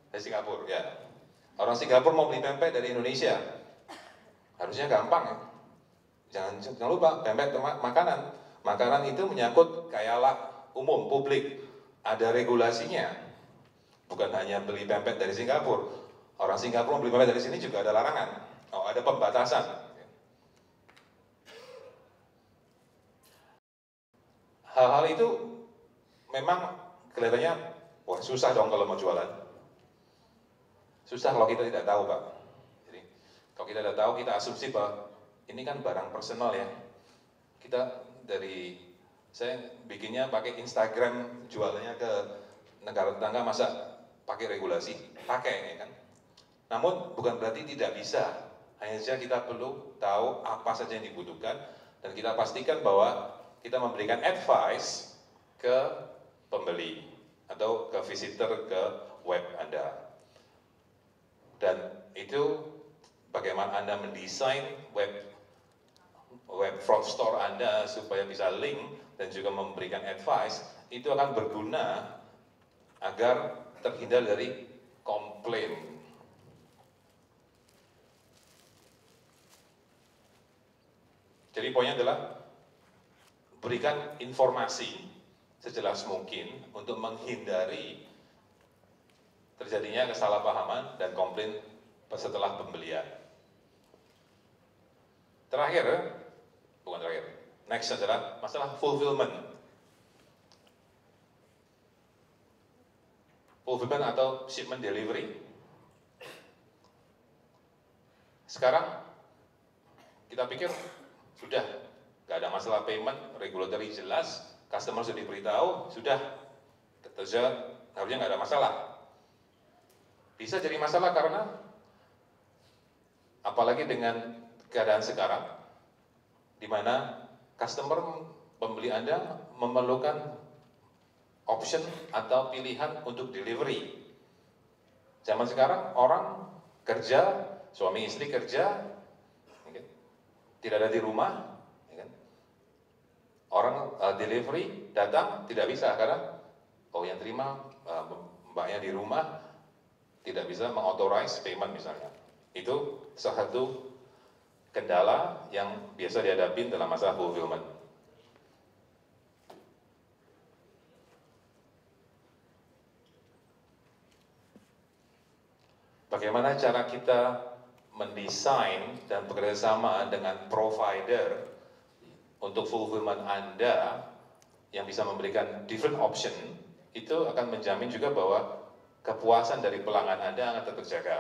Singapura ya. Orang Singapura mau beli pempek dari Indonesia. Harusnya gampang ya. Jangan lupa pempek makanan. Makanan itu menyangkut kayalah umum publik. Ada regulasinya. Bukan hanya beli pempek dari Singapura. Orang Singapura beli pempek dari sini juga ada larangan. Oh, ada pembatasan. Hal-hal itu memang kelihatannya wah susah dong kalau mau jualan. Susah kalau kita tidak tahu, Pak. Jadi, kalau kita tidak tahu, kita asumsi bahwa ini kan barang personal ya. Saya bikinnya pakai Instagram, jualannya ke negara tetangga, masa pakai regulasi? Pakai, ya kan? Namun bukan berarti tidak bisa, hanya saja kita perlu tahu apa saja yang dibutuhkan dan kita pastikan bahwa kita memberikan advice ke pembeli atau ke visitor ke web Anda. Dan itu bagaimana Anda mendesain web front store Anda supaya bisa link dan juga memberikan advice, itu akan berguna agar terhindar dari komplain. Jadi poinnya adalah berikan informasi sejelas mungkin untuk menghindari terjadinya kesalahpahaman dan komplain setelah pembelian. Next adalah masalah fulfillment. Fulfillment atau shipment delivery. Sekarang kita pikir sudah, nggak ada masalah payment, regulatory jelas, customer sudah diberitahu, sudah, harusnya nggak ada masalah. Bisa jadi masalah karena, apalagi dengan keadaan sekarang, di mana customer, pembeli Anda memerlukan option atau pilihan untuk delivery. Zaman sekarang orang kerja, suami istri kerja, tidak ada di rumah, ya kan? Orang delivery datang tidak bisa karena yang terima mbaknya di rumah tidak bisa mengauthorize payment misalnya. Itu salah satu kendala yang biasa dihadapi dalam masalah fulfillment. bagaimana cara kita mendesain dan bekerjasama dengan provider untuk fulfillment Anda yang bisa memberikan different option, itu akan menjamin juga bahwa kepuasan dari pelanggan Anda akan tetap terjaga.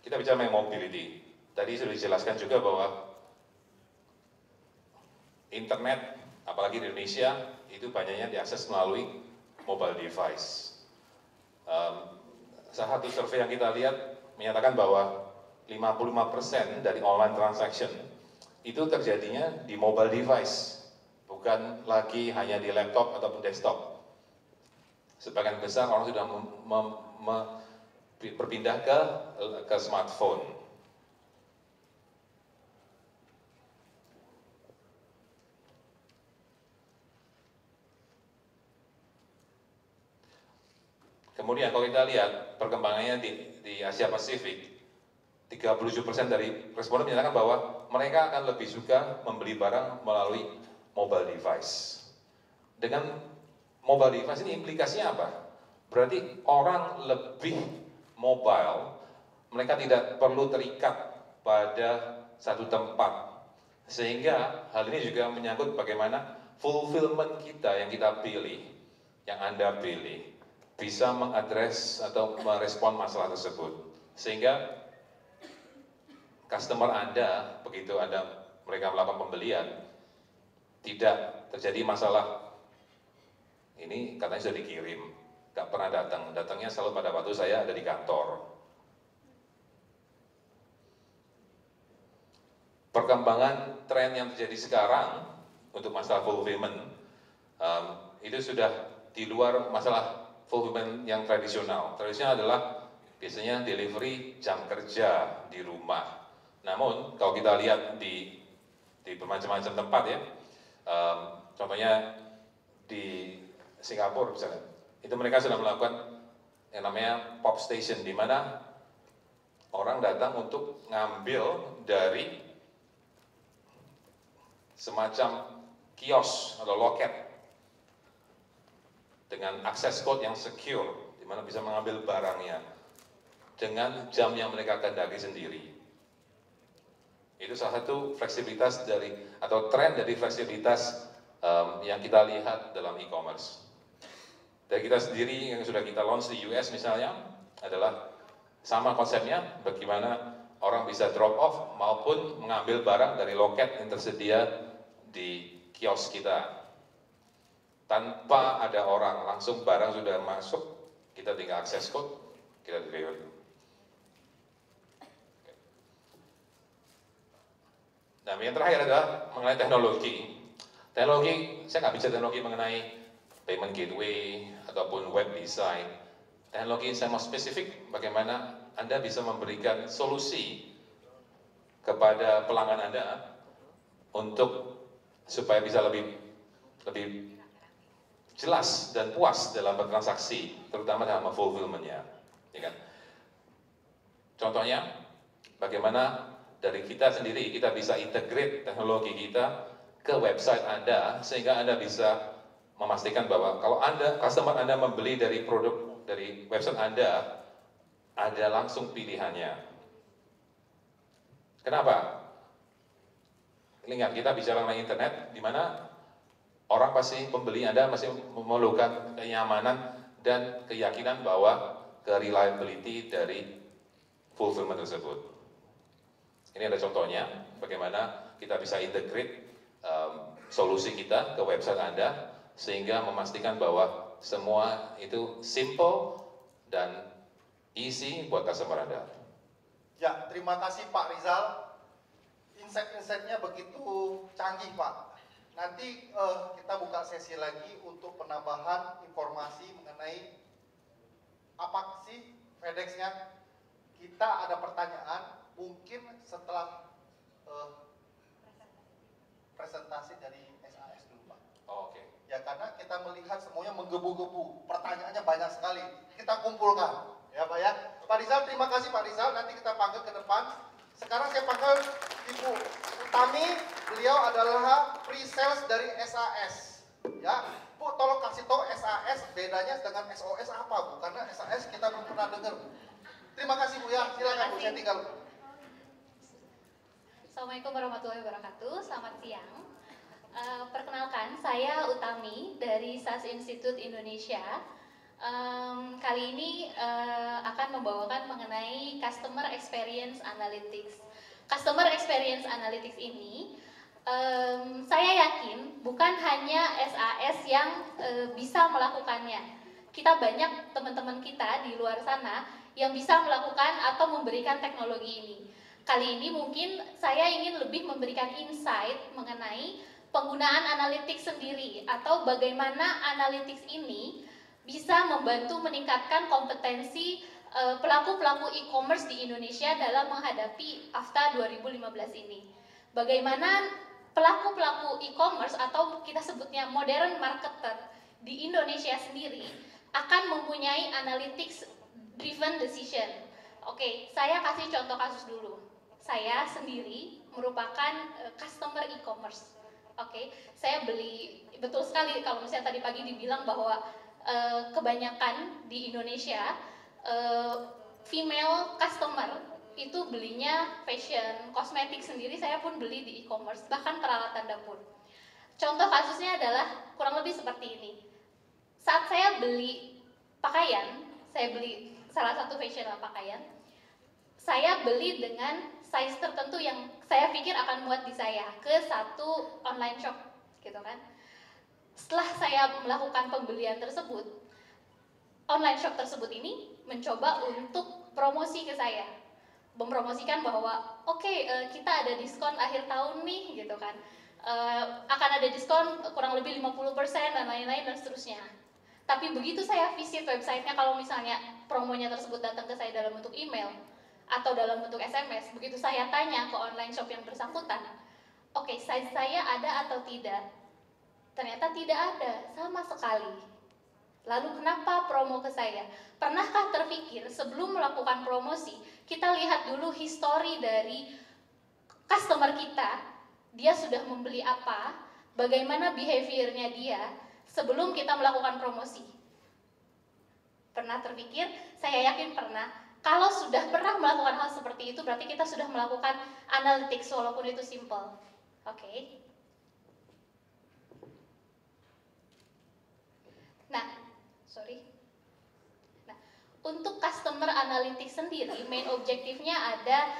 Kita bicara mengenai mobility. Tadi sudah dijelaskan juga bahwa internet, apalagi di Indonesia, itu banyaknya diakses melalui mobile device. Salah satu survei yang kita lihat menyatakan bahwa 55% dari online transaction itu terjadinya di mobile device, bukan lagi hanya di laptop ataupun desktop. Sebagian besar orang sudah berpindah ke smartphone. Kemudian kalau kita lihat perkembangannya di Asia Pasifik, 37% dari responden menyatakan bahwa mereka akan lebih suka membeli barang melalui mobile device. Dengan mobile device ini implikasinya apa? Berarti orang lebih mobile, mereka tidak perlu terikat pada satu tempat. Sehingga hal ini juga menyangkut bagaimana fulfillment kita yang kita pilih, yang Anda pilih, bisa mengadres atau merespon masalah tersebut. Sehingga customer Anda, begitu mereka melakukan pembelian, tidak terjadi masalah. Ini katanya sudah dikirim, nggak pernah datang. Datangnya selalu pada waktu saya ada di kantor. Perkembangan tren yang terjadi sekarang untuk masalah fulfillment, itu sudah di luar masalah fulfillment yang tradisional. Tradisional adalah biasanya delivery jam kerja di rumah. Namun kalau kita lihat di bermacam-macam tempat ya, contohnya di Singapura misalnya, itu mereka sudah melakukan yang namanya pop station, di mana orang datang untuk ngambil dari semacam kios atau loket dengan akses code yang secure, di mana bisa mengambil barangnya dengan jam yang mereka kehendaki sendiri. Itu salah satu fleksibilitas atau tren dari fleksibilitas yang kita lihat dalam e-commerce. Dari kita sendiri yang sudah kita launch di US misalnya adalah sama konsepnya, bagaimana orang bisa drop off maupun mengambil barang dari loket yang tersedia di kios kita. Tanpa ada orang, langsung barang sudah masuk, kita tinggal akses code, kita deliver. Nah, yang terakhir adalah mengenai teknologi. Teknologi, saya nggak bicara teknologi mengenai payment gateway ataupun web design. Teknologi saya mau spesifik bagaimana Anda bisa memberikan solusi kepada pelanggan Anda untuk supaya bisa lebih jelas dan puas dalam bertransaksi, terutama dalam fulfillment-nya. Ya kan? Contohnya, bagaimana dari kita sendiri kita bisa integrate teknologi kita ke website Anda, sehingga Anda bisa memastikan bahwa kalau customer Anda membeli dari produk dari website Anda, ada langsung pilihannya. Kenapa? Ingat, kita bicara mengenai internet, di mana orang pasti pembeli Anda masih memerlukan kenyamanan dan keyakinan bahwa reliability dari fulfillment tersebut. Ini ada contohnya, bagaimana kita bisa integrate solusi kita ke website Anda, sehingga memastikan bahwa semua itu simple dan easy buat customer Anda. Ya, terima kasih Pak Rizal. Insight-insightnya begitu canggih Pak. Nanti kita buka sesi lagi untuk penambahan informasi mengenai apa sih FedEx-nya. Kita ada pertanyaan, mungkin setelah presentasi dari SAS dulu Pak. Oh, oke. Ya, karena kita melihat semuanya menggebu-gebu, pertanyaannya banyak sekali. Kita kumpulkan, ya Pak ya. Pak Rizal, terima kasih Pak Rizal. Nanti kita panggil ke depan. Sekarang saya panggil Ibu Utami. Beliau adalah pre-sales dari SAS. Ya, Bu, tolong kasih tahu SAS bedanya dengan SOS apa, Bu? Karena SAS kita belum pernah dengar. Terima kasih, Bu ya. Silakan Bu, saya tinggal. Assalamualaikum warahmatullahi wabarakatuh. Selamat siang. Perkenalkan, saya Utami dari SAS Institute Indonesia. Kali ini akan membawakan mengenai Customer Experience Analytics. Customer Experience Analytics ini saya yakin bukan hanya SAS yang bisa melakukannya. Kita banyak teman-teman kita di luar sana yang bisa melakukan atau memberikan teknologi ini. Kali ini mungkin saya ingin lebih memberikan insight mengenai penggunaan analytics sendiri atau bagaimana analytics ini bisa membantu meningkatkan kompetensi pelaku-pelaku e-commerce di Indonesia dalam menghadapi AFTA 2015 ini. Bagaimana pelaku-pelaku e-commerce atau kita sebutnya modern marketer di Indonesia sendiri akan mempunyai analytics driven decision. Oke, saya kasih contoh kasus dulu. Saya sendiri merupakan customer e-commerce. Oke, saya beli, betul sekali kalau misalnya tadi pagi dibilang bahwa kebanyakan di Indonesia female customer itu belinya fashion, kosmetik sendiri saya pun beli di e-commerce, bahkan peralatan dapur. Contoh kasusnya adalah kurang lebih seperti ini. Saat saya beli pakaian, saya beli salah satu fashionable pakaian, saya beli dengan size tertentu yang saya pikir akan muat di saya ke satu online shop, gitu kan. Setelah saya melakukan pembelian tersebut, online shop tersebut ini mencoba untuk promosi ke saya, mempromosikan bahwa kita ada diskon akhir tahun nih, gitu kan. Akan ada diskon kurang lebih 50% dan lain-lain dan seterusnya. Tapi begitu saya visit websitenya, kalau misalnya promonya tersebut datang ke saya dalam bentuk email atau dalam bentuk SMS, begitu saya tanya ke online shop yang bersangkutan, size saya ada atau tidak? Ternyata tidak ada sama sekali. Lalu kenapa promo ke saya? Pernahkah terpikir sebelum melakukan promosi, kita lihat dulu histori dari customer kita, dia sudah membeli apa, bagaimana behaviornya dia sebelum kita melakukan promosi? Pernah terpikir? Saya yakin pernah. Kalau sudah pernah melakukan hal seperti itu, berarti kita sudah melakukan analytics walaupun itu simple. Oke. Nah, untuk customer analytics sendiri, main objektifnya ada,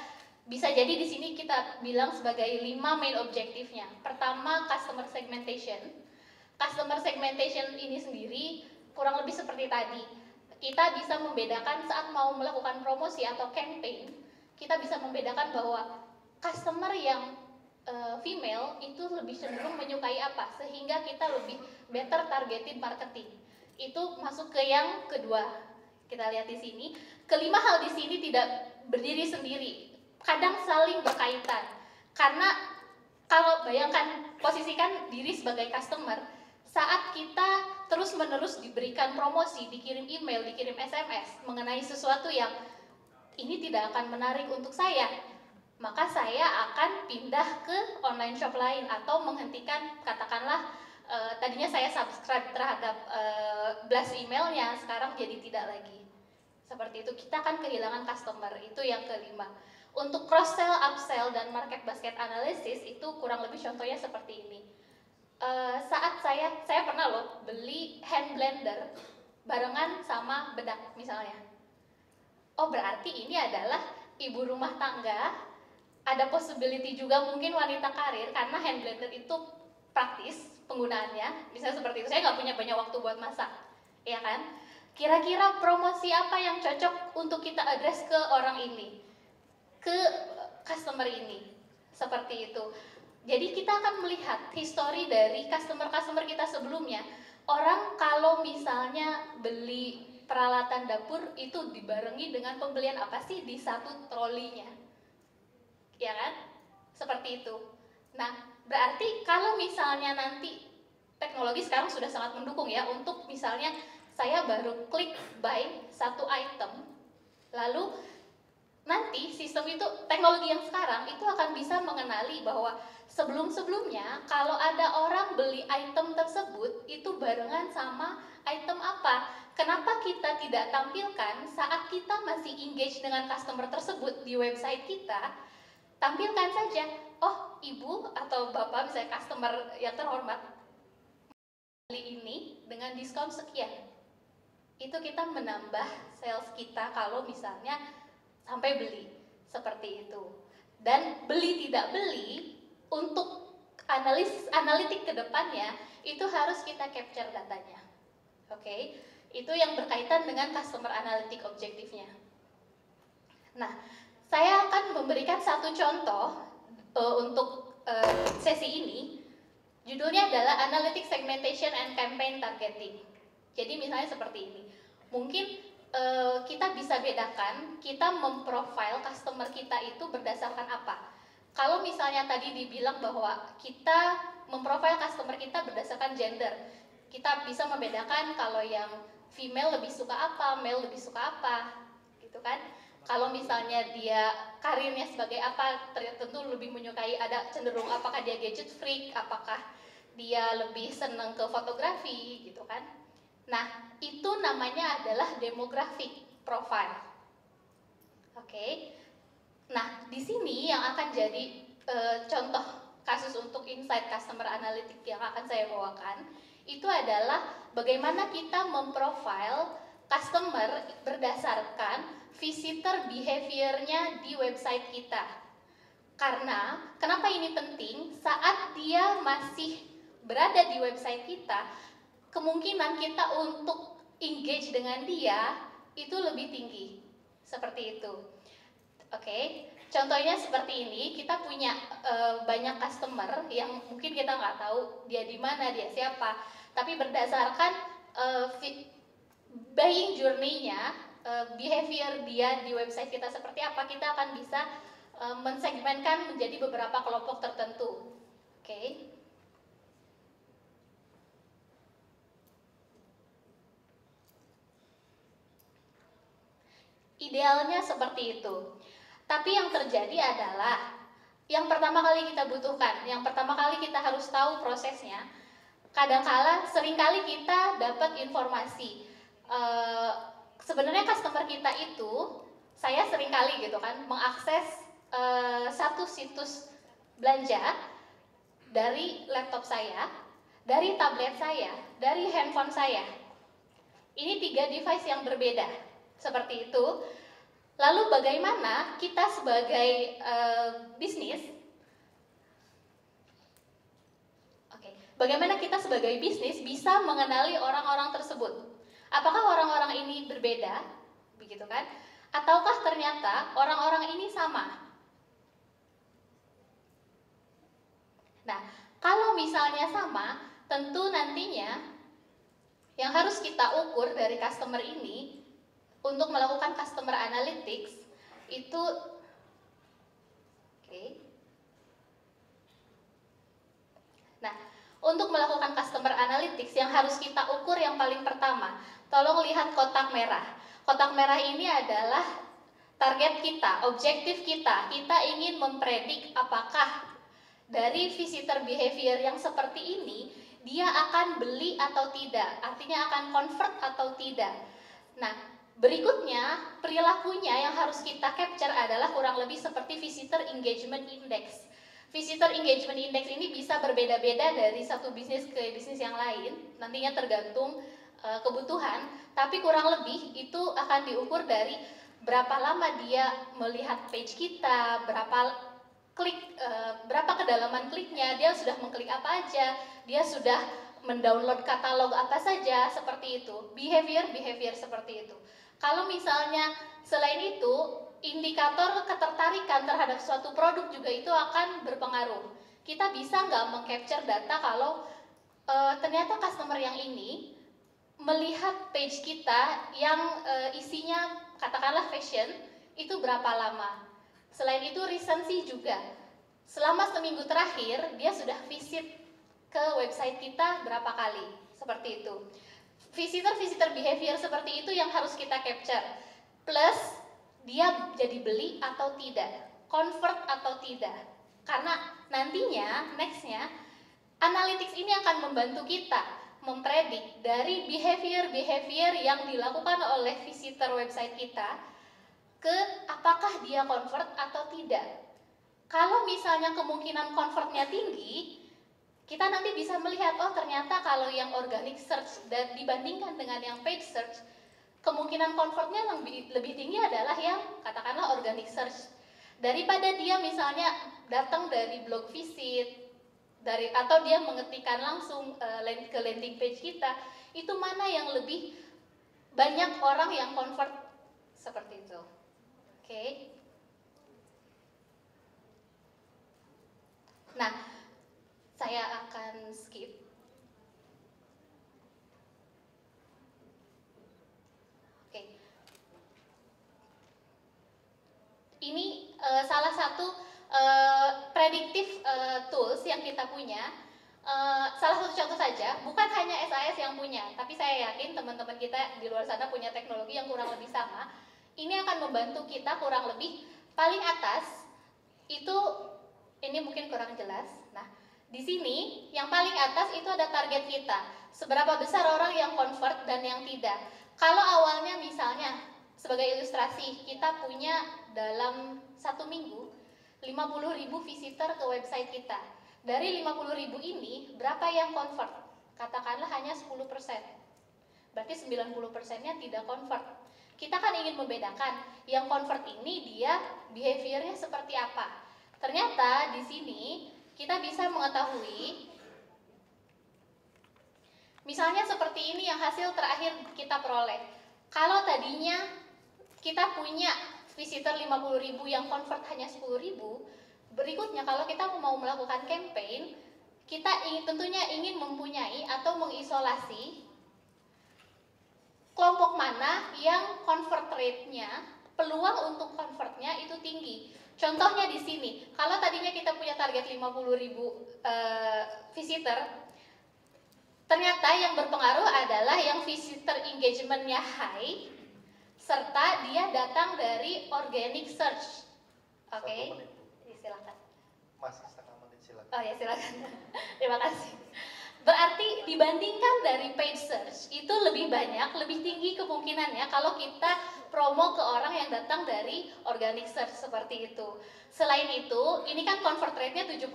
bisa jadi di sini kita bilang sebagai 5 main objektifnya. Pertama, customer segmentation. Customer segmentation ini sendiri kurang lebih seperti tadi. Kita bisa membedakan saat mau melakukan promosi atau campaign, kita bisa membedakan bahwa customer yang female itu lebih cenderung menyukai apa, sehingga kita lebih better targeted marketing. Itu masuk ke yang kedua. Kita lihat di sini, kelima hal di sini tidak berdiri sendiri, kadang saling berkaitan. Karena kalau bayangkan, posisikan diri sebagai customer, saat kita terus-menerus diberikan promosi, dikirim email, dikirim SMS mengenai sesuatu yang ini tidak akan menarik untuk saya, maka saya akan pindah ke online shop lain atau menghentikan, katakanlah tadinya saya subscribe terhadap blast emailnya, sekarang jadi tidak lagi. Seperti itu, kita akan kehilangan customer. Itu yang kelima. Untuk cross sell, upsell, dan market basket analysis itu kurang lebih contohnya seperti ini. Saat saya pernah loh beli hand blender barengan sama bedak misalnya. Oh, berarti ini adalah ibu rumah tangga, ada possibility juga mungkin wanita karir, karena hand blender itu praktis penggunaannya, misalnya seperti itu. Saya nggak punya banyak waktu buat masak, ya kan? Kira-kira promosi apa yang cocok untuk kita address ke orang ini, ke customer ini, seperti itu. Jadi kita akan melihat histori dari customer-customer kita sebelumnya. Orang kalau misalnya beli peralatan dapur itu dibarengi dengan pembelian apa sih di satu trolinya, ya kan? Seperti itu. Nah, berarti kalau misalnya nanti teknologi sekarang sudah sangat mendukung ya, untuk misalnya saya baru klik buy satu item, lalu nanti sistem itu, teknologi yang sekarang itu akan bisa mengenali bahwa sebelum-sebelumnya kalau ada orang beli item tersebut itu barengan sama item apa. Kenapa kita tidak tampilkan saat kita masih engage dengan customer tersebut di website kita? Tampilkan saja, oh ibu atau bapak misalnya customer yang terhormat beli ini dengan diskon sekian. Itu kita menambah sales kita kalau misalnya sampai beli seperti itu. Dan beli tidak beli untuk analitik ke depannya itu harus kita capture datanya. Oke, itu yang berkaitan dengan customer analytic objektifnya. Nah, saya akan memberikan satu contoh untuk sesi ini. Judulnya adalah Analytic Segmentation and Campaign Targeting. Jadi misalnya seperti ini. Mungkin kita bisa bedakan, kita memprofile customer kita itu berdasarkan apa. Kalau misalnya tadi dibilang bahwa kita memprofile customer kita berdasarkan gender, kita bisa membedakan kalau yang female lebih suka apa, male lebih suka apa, gitu kan. Kalau misalnya dia karirnya sebagai apa, tentu lebih menyukai, ada cenderung apakah dia gadget freak, apakah dia lebih senang ke fotografi, gitu kan. Nah, itu namanya adalah demographic profile. Oke. Nah, di sini yang akan jadi contoh kasus untuk insight customer analytic yang akan saya bawakan itu adalah bagaimana kita memprofile customer berdasarkan visitor behavior-nya di website kita. Karena, kenapa ini penting? Saat dia masih berada di website kita, kemungkinan kita untuk engage dengan dia itu lebih tinggi. Seperti itu. Oke, contohnya seperti ini, kita punya banyak customer yang mungkin kita nggak tahu dia di mana, dia siapa, tapi berdasarkan buying journey-nya, behavior dia di website kita seperti apa, kita akan bisa mensegmenkan menjadi beberapa kelompok tertentu. Oke. Idealnya seperti itu. Tapi yang terjadi adalah yang pertama kali kita butuhkan, yang pertama kali kita harus tahu prosesnya. Kadangkala, seringkali kita dapat informasi. Sebenarnya customer kita itu, saya seringkali gitu kan, mengakses satu situs belanja dari laptop saya, dari tablet saya, dari handphone saya. Ini 3 device yang berbeda, seperti itu. Lalu bagaimana kita sebagai bisnis, bagaimana kita sebagai bisnis bisa mengenali orang-orang tersebut? Apakah orang-orang ini berbeda, begitu kan? Ataukah ternyata orang-orang ini sama? Nah, kalau misalnya sama, tentu nantinya yang harus kita ukur dari customer ini untuk melakukan customer analytics itu Nah, untuk melakukan customer analytics yang harus kita ukur yang paling pertama, tolong lihat kotak merah. Kotak merah ini adalah target kita, objektif kita. Kita ingin mempredik apakah dari visitor behavior yang seperti ini dia akan beli atau tidak, artinya akan convert atau tidak. Nah, berikutnya, perilakunya yang harus kita capture adalah kurang lebih seperti visitor engagement index. Visitor engagement index ini bisa berbeda-beda dari satu bisnis ke bisnis yang lain, nantinya tergantung kebutuhan, tapi kurang lebih itu akan diukur dari berapa lama dia melihat page kita, berapa kedalaman kliknya, dia sudah mengklik apa aja, dia sudah mendownload katalog apa saja, seperti itu. Behavior seperti itu. Kalau misalnya selain itu, indikator ketertarikan terhadap suatu produk juga itu akan berpengaruh. Kita bisa nggak meng-capture data kalau ternyata customer yang ini melihat page kita yang isinya katakanlah fashion, itu berapa lama. Selain itu recency juga. Selama seminggu terakhir, dia sudah visit ke website kita berapa kali. Seperti itu. Visitor behavior seperti itu yang harus kita capture. Plus dia jadi beli atau tidak, convert atau tidak. Karena nantinya, nextnya, analytics ini akan membantu kita mempredik dari behavior yang dilakukan oleh visitor website kita ke apakah dia convert atau tidak. Kalau misalnya kemungkinan convertnya tinggi, kita nanti bisa melihat, oh ternyata kalau yang organic search dan dibandingkan dengan yang paid search, kemungkinan convertnya lebih tinggi adalah yang katakanlah organic search. Daripada dia misalnya datang dari blog visit, atau dia mengetikkan langsung ke landing page kita, itu mana yang lebih banyak orang yang convert seperti itu. Oke. Nah, saya akan skip. Oke. Ini salah satu predictive tools yang kita punya. Salah satu contoh saja, bukan hanya SAS yang punya, tapi saya yakin teman-teman kita di luar sana punya teknologi yang kurang lebih sama. Ini akan membantu kita kurang lebih paling atas itu, ini mungkin kurang jelas. Nah, di sini yang paling atas itu ada target kita, seberapa besar orang yang convert dan yang tidak. Kalau awalnya misalnya sebagai ilustrasi kita punya dalam 1 minggu 50.000 visitor ke website kita. Dari 50.000 ini berapa yang convert? Katakanlah hanya 10%. Berarti 90%-nya tidak convert. Kita kan ingin membedakan yang convert ini dia behaviornya seperti apa. Ternyata di sini kita bisa mengetahui, misalnya seperti ini yang hasil terakhir kita peroleh. Kalau tadinya kita punya visitor 50.000 yang convert hanya 10.000, berikutnya kalau kita mau melakukan campaign, kita tentunya ingin mempunyai atau mengisolasi kelompok mana yang convert rate-nya, peluang untuk convertnya itu tinggi. Contohnya di sini, kalau tadinya kita punya target 50.000 visitor, ternyata yang berpengaruh adalah yang visitor engagement-nya high, serta dia datang dari organic search. Oke, silakan. Masih setengah menit, silakan. Oh ya, silakan. Terima kasih. Berarti dibandingkan dari paid search itu lebih banyak, lebih tinggi kemungkinannya kalau kita promo ke orang yang datang dari organic search seperti itu. Selain itu, ini kan convert rate-nya 70%.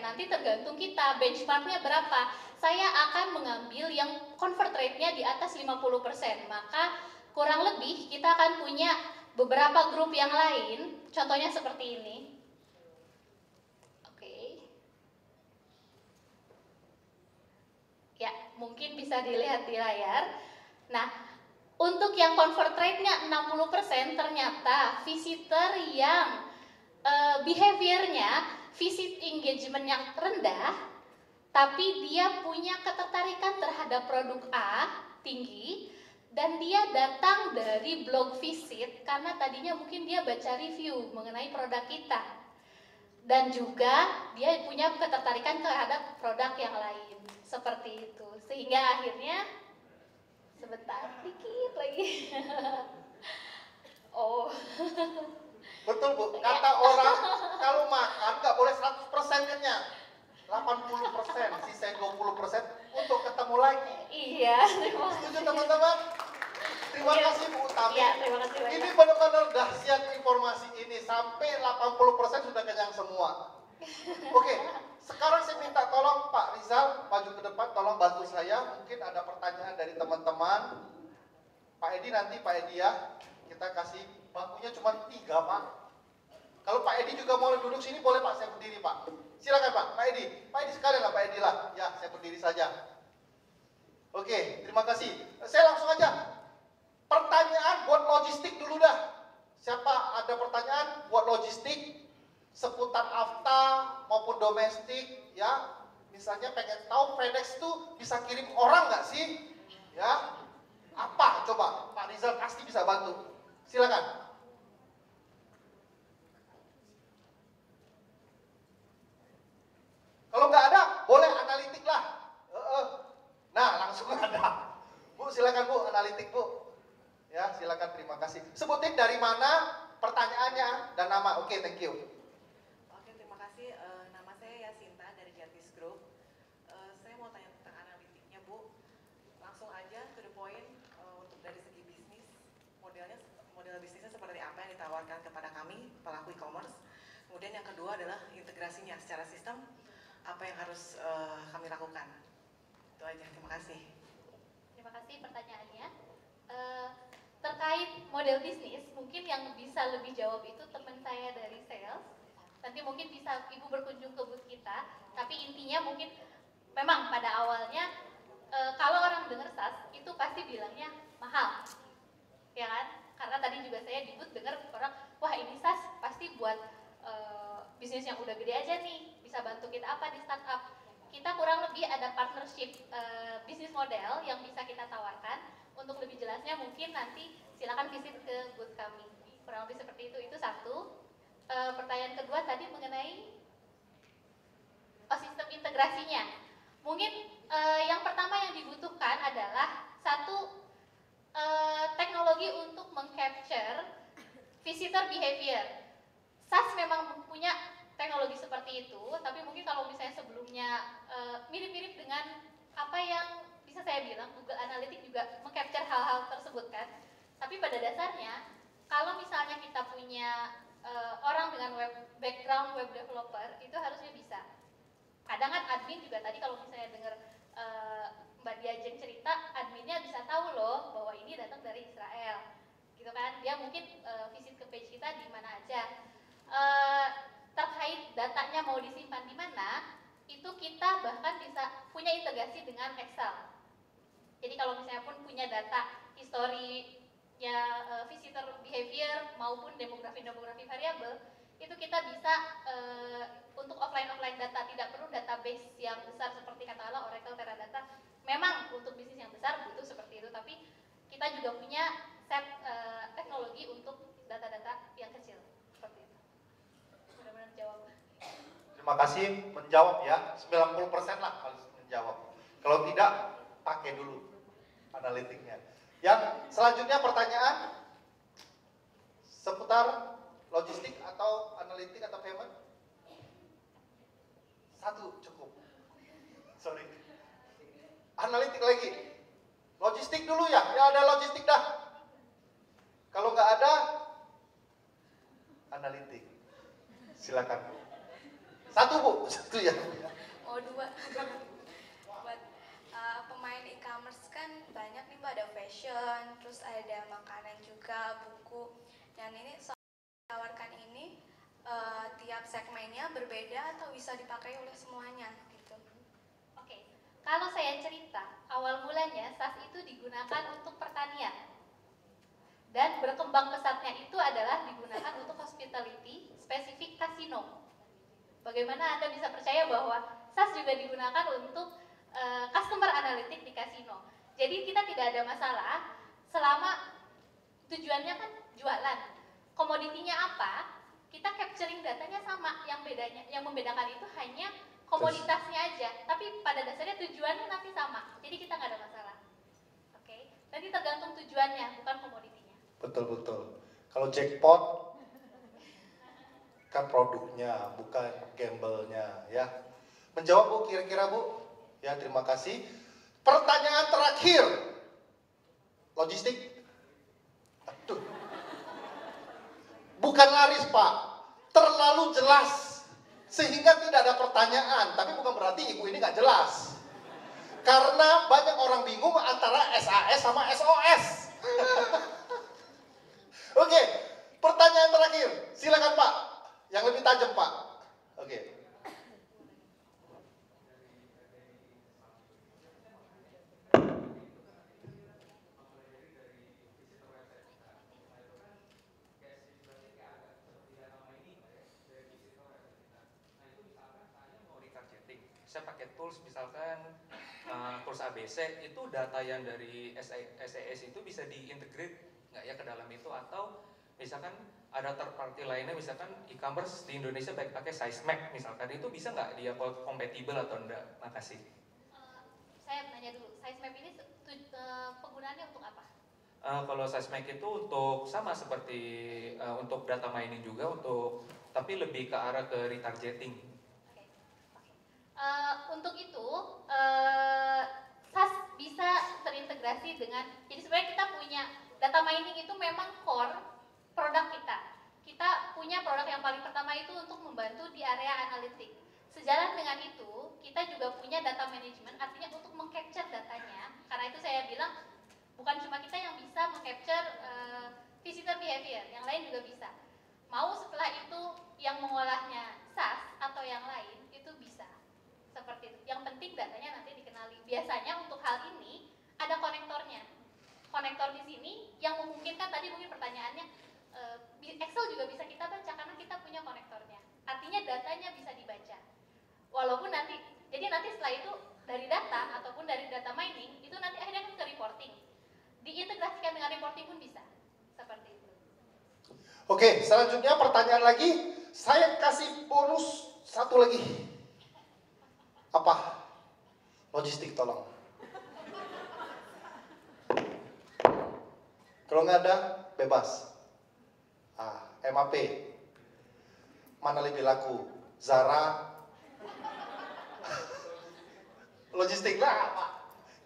Nanti tergantung kita benchmark-nya berapa. Saya akan mengambil yang convert rate-nya di atas 50%. Maka kurang lebih kita akan punya beberapa grup yang lain. Contohnya seperti ini. Ya, mungkin bisa dilihat di layar. Nah, untuk yang convert rate-nya 60%, ternyata visitor yang behavior-nya, visit engagement yang rendah, tapi dia punya ketertarikan terhadap produk A tinggi, dan dia datang dari blog visit karena tadinya mungkin dia baca review mengenai produk kita, dan juga dia punya ketertarikan terhadap produk yang lain. Seperti itu, sehingga akhirnya sebentar, dikit lagi. Oh, Betul Bu, kata orang kalau makan nggak boleh 100% kenyang, 80%, sisa 20% untuk ketemu lagi. iya, terima kasih. Setuju teman-teman? Terima Iya. kasih Bu Utami. Iya, terima kasih banyak. Ini benar-benar dahsyat informasi ini, sampai 80% sudah kenyang semua. Oke, sekarang saya minta tolong Pak Rizal maju ke depan, tolong bantu saya. Mungkin ada pertanyaan dari teman-teman. Pak Edi nanti, Pak Edi ya, kita kasih bangkunya cuma 3 Pak. Kalau Pak Edi juga mau duduk sini boleh Pak, saya berdiri Pak. Silakan Pak Edi. Pak Edi sekalian lah Pak Edi lah. Ya, saya berdiri saja. Oke, terima kasih. Saya langsung aja. Pertanyaan buat logistik dulu dah. Siapa ada pertanyaan buat logistik? Seputar AFTA maupun domestik, ya, misalnya pengen tahu FedEx tuh bisa kirim orang nggak sih, ya, apa, coba Pak Rizal pasti bisa bantu, silakan. Kalau nggak ada, boleh analitik lah. Nah, langsung ada, Bu, silakan Bu, analitik Bu, ya, silakan, terima kasih. Sebutin dari mana, pertanyaannya dan nama. Oke, thank you. Oke, terima kasih. Nama saya Yasinta dari Jatis Group. Saya mau tanya tentang analitiknya, Bu. Langsung aja to the point, untuk dari segi bisnis, model bisnisnya seperti apa yang ditawarkan kepada kami, pelaku e-commerce. Kemudian yang kedua adalah integrasinya secara sistem, apa yang harus kami lakukan. Itu aja, terima kasih. Terima kasih pertanyaannya. Terkait model bisnis, mungkin yang bisa lebih jawab itu teman saya dari sales. Nanti mungkin bisa Ibu berkunjung ke booth kita, tapi intinya mungkin memang pada awalnya kalau orang dengar SaaS itu pasti bilangnya mahal, ya kan? Karena tadi juga saya di booth dengar orang, wah ini SaaS pasti buat bisnis yang udah gede aja nih, bisa bantu kita apa di startup. Kita kurang lebih ada partnership bisnis model yang bisa kita tawarkan. Untuk lebih jelasnya mungkin nanti silakan visit ke booth kami. Kurang lebih seperti itu satu. Pertanyaan kedua tadi mengenai sistem integrasinya. Mungkin yang pertama yang dibutuhkan adalah satu teknologi untuk mengcapture visitor behavior. SaaS memang punya teknologi seperti itu, tapi mungkin kalau misalnya sebelumnya mirip-mirip dengan apa yang bisa saya bilang, Google Analytics juga mengcapture hal-hal tersebut kan. Tapi pada dasarnya, kalau misalnya kita punya orang dengan background web developer, itu harusnya bisa. Kadang kan admin juga tadi kalau misalnya dengar Mbak Diajeng cerita, adminnya bisa tahu loh bahwa ini datang dari Israel, gitu kan? Dia mungkin visit ke page kita di mana aja. Terkait datanya mau disimpan di mana, itu kita bahkan bisa punya integrasi dengan Excel. Jadi kalau misalnya pun punya data history ya visitor behavior maupun demografi variabel, itu kita bisa untuk offline data, tidak perlu database yang besar seperti katakanlah Oracle, Teradata. Memang untuk bisnis yang besar butuh seperti itu, tapi kita juga punya set teknologi untuk data-data yang kecil seperti itu. Mudah-mudahan jawab. Terima kasih, menjawab ya, 90% lah harus menjawab. Kalau tidak, pakai dulu analitiknya. Yang selanjutnya pertanyaan seputar logistik atau analitik atau payment? Satu cukup. Sorry. Analitik lagi. Logistik dulu ya, ada logistik dah. Kalau nggak ada, analitik. Silakan. Satu Bu, satu ya. Oh, dua. Buat pemain e-commerce kan banyak nih Mbak, ada fashion, terus ada makanan juga, buku. Dan ini soal tawarkan ini tiap segmennya berbeda atau bisa dipakai oleh semuanya gitu. Oke, kalau saya cerita, awal mulanya SaaS itu digunakan untuk pertanian. Dan berkembang pesatnya itu adalah digunakan untuk hospitality, spesifik kasino. Bagaimana Anda bisa percaya bahwa SaaS juga digunakan untuk customer analytics di kasino. Jadi kita tidak ada masalah selama tujuannya kan jualan. Komoditinya apa? Kita capturing datanya sama. Yang membedakan itu hanya komoditasnya aja. Tapi pada dasarnya tujuannya nanti sama. Jadi kita nggak ada masalah. Oke. Nanti tergantung tujuannya, bukan komoditinya. Betul. Kalau jackpot kan produknya, bukan gamble-nya ya. Menjawab Bu, kira-kira Bu? Ya, terima kasih. Pertanyaan terakhir. Logistik. Aduh. Bukan laris, Pak. Terlalu jelas. Sehingga tidak ada pertanyaan. Tapi bukan berarti Ibu ini nggak jelas. Karena banyak orang bingung antara SAS sama SOS. Oke, pertanyaan terakhir. Silakan Pak. Yang lebih tajam Pak. Oke. Saya pakai tools misalkan tools ABC, itu data yang dari SES itu bisa diintegrate nggak ya ke dalam itu, atau misalkan ada third party lainnya, misalkan e-commerce di Indonesia baik pakai SizeMax misalkan, itu bisa nggak dia compatible atau enggak? Makasih. Saya tanya dulu, SizeMap ini penggunaannya untuk apa? Kalau Seismic itu untuk sama seperti untuk data mining juga tapi lebih ke arah ke retargeting. Untuk itu SAS bisa terintegrasi dengan, jadi sebenarnya kita punya data mining itu memang core produk kita. Kita punya produk yang paling pertama itu untuk membantu di area analitik. Sejalan dengan itu, kita juga punya data management, artinya untuk mengcapture datanya. Karena itu saya bilang bukan cuma kita yang bisa mengcapture visitor behavior, yang lain juga bisa. Mau setelah itu yang mengolahnya SAS atau yang lain itu bisa. Seperti itu. Yang penting datanya nanti dikenali. Biasanya untuk hal ini ada konektornya. Konektor di sini yang memungkinkan, tadi mungkin pertanyaannya Excel juga bisa kita baca karena kita punya konektornya. Artinya datanya bisa dibaca. Walaupun nanti, jadi nanti setelah itu dari data ataupun dari data mining itu nanti akhirnya kan ke reporting. Diintegrasikan dengan reporting pun bisa. Seperti itu. Oke, selanjutnya pertanyaan lagi. Saya kasih bonus satu lagi. Apa? Logistik tolong. Kalau nggak ada, bebas. MAP. Mana lebih laku? Zara. Logistik lah, Pak.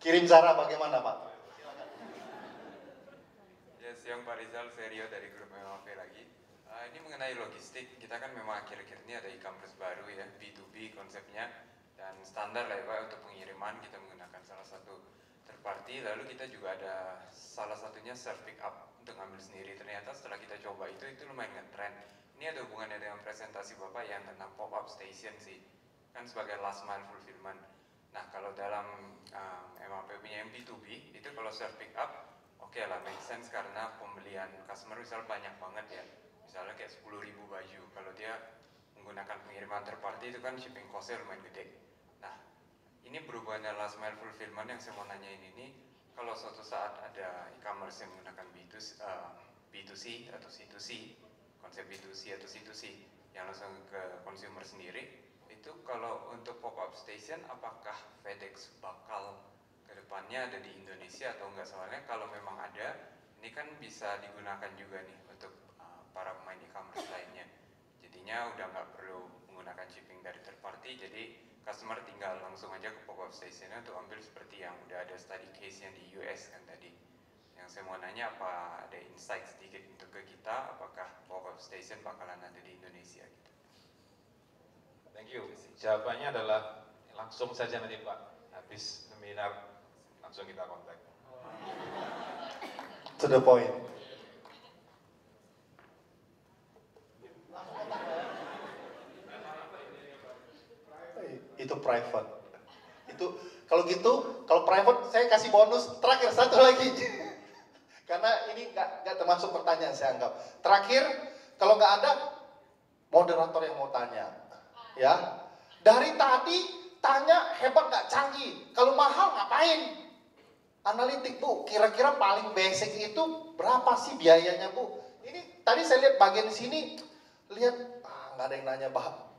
Kirim Zara bagaimana, Pak? Ya, siang Pak Rizal, Serio dari grup MAP lagi. Ini mengenai logistik, kita kan memang akhir-akhir ini ada e-commerce baru ya, B2B konsepnya. Dan standar lah ya Pak, untuk pengiriman kita menggunakan salah satu third party. Lalu kita juga ada salah satunya self pick up untuk ngambil sendiri. Ternyata setelah kita coba itu lumayan ngetrend. Ini ada hubungannya dengan presentasi Bapak yang tentang pop-up station sih. Kan sebagai last mile fulfillment. Nah kalau dalam MAP punya yang B2B, itu kalau self pick up, oke lah, make sense karena pembelian customer misal banyak banget ya. Misalnya kayak 10.000 baju, kalau dia menggunakan pengiriman third party itu kan shipping cost-nya lumayan gede. Nah, ini berhubungan dengan last mile fulfillment yang saya mau nanyain ini, kalau suatu saat ada e-commerce yang menggunakan B2C atau C2C, konsep B2C atau C2C yang langsung ke consumer sendiri, itu kalau untuk pop-up station apakah FedEx bakal ke depannya ada di Indonesia atau enggak? Soalnya kalau memang ada, ini kan bisa digunakan juga nih untuk para pemain e-commerce lainnya. Jadinya udah nggak perlu menggunakan shipping dari third party, jadi customer tinggal langsung aja ke pop-up stationnya untuk ambil seperti yang udah ada study case-nya di US kan tadi. Yang saya mau nanya, apa ada insight sedikit untuk ke kita, apakah pop-up station bakalan ada di Indonesia gitu. Thank you. Jawabannya adalah langsung saja nanti Pak, habis seminar langsung kita kontak. To the point. Itu private. Itu kalau gitu, kalau private saya kasih bonus terakhir satu lagi. Karena ini nggak termasuk pertanyaan saya anggap. Terakhir, kalau nggak ada moderator yang mau tanya, ya. Dari tadi tanya hebat nggak canggih. Kalau mahal ngapain? Analitik Bu, kira-kira paling basic itu berapa sih biayanya Bu? Ini tadi saya lihat bagian sini, lihat nggak ada yang nanya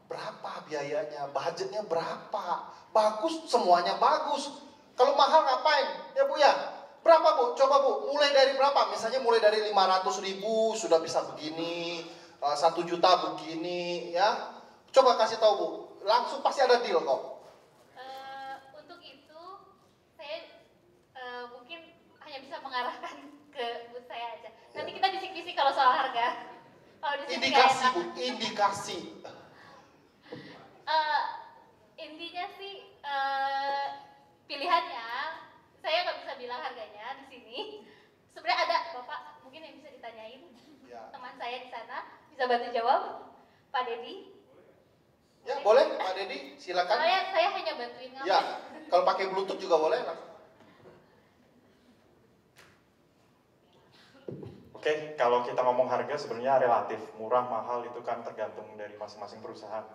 berapa biayanya, budgetnya berapa, bagus, semuanya bagus. Kalau mahal ngapain? Ya Bu ya, berapa Bu? Coba Bu, mulai dari berapa? Misalnya mulai dari 500.000 sudah bisa begini, 1 juta begini, ya. Coba kasih tahu Bu, langsung pasti ada deal kok. Untuk itu, saya mungkin hanya bisa mengarahkan ke booth saya aja. Nanti kita bisik-bisik kalau soal harga. Kalau di sini Indikasi Bu, indikasi. Intinya sih pilihannya saya nggak bisa bilang harganya di sini. Sebenarnya ada Bapak mungkin yang bisa ditanyain, Ya. teman saya di sana bisa bantu jawab, Pak Dedi. Ya boleh Pak Dedi, silakan. Saya hanya bantuin ngamen. Ya, kalau pakai Bluetooth juga boleh. Oke, kalau kita ngomong harga sebenarnya relatif, murah, mahal itu kan tergantung dari masing-masing perusahaan.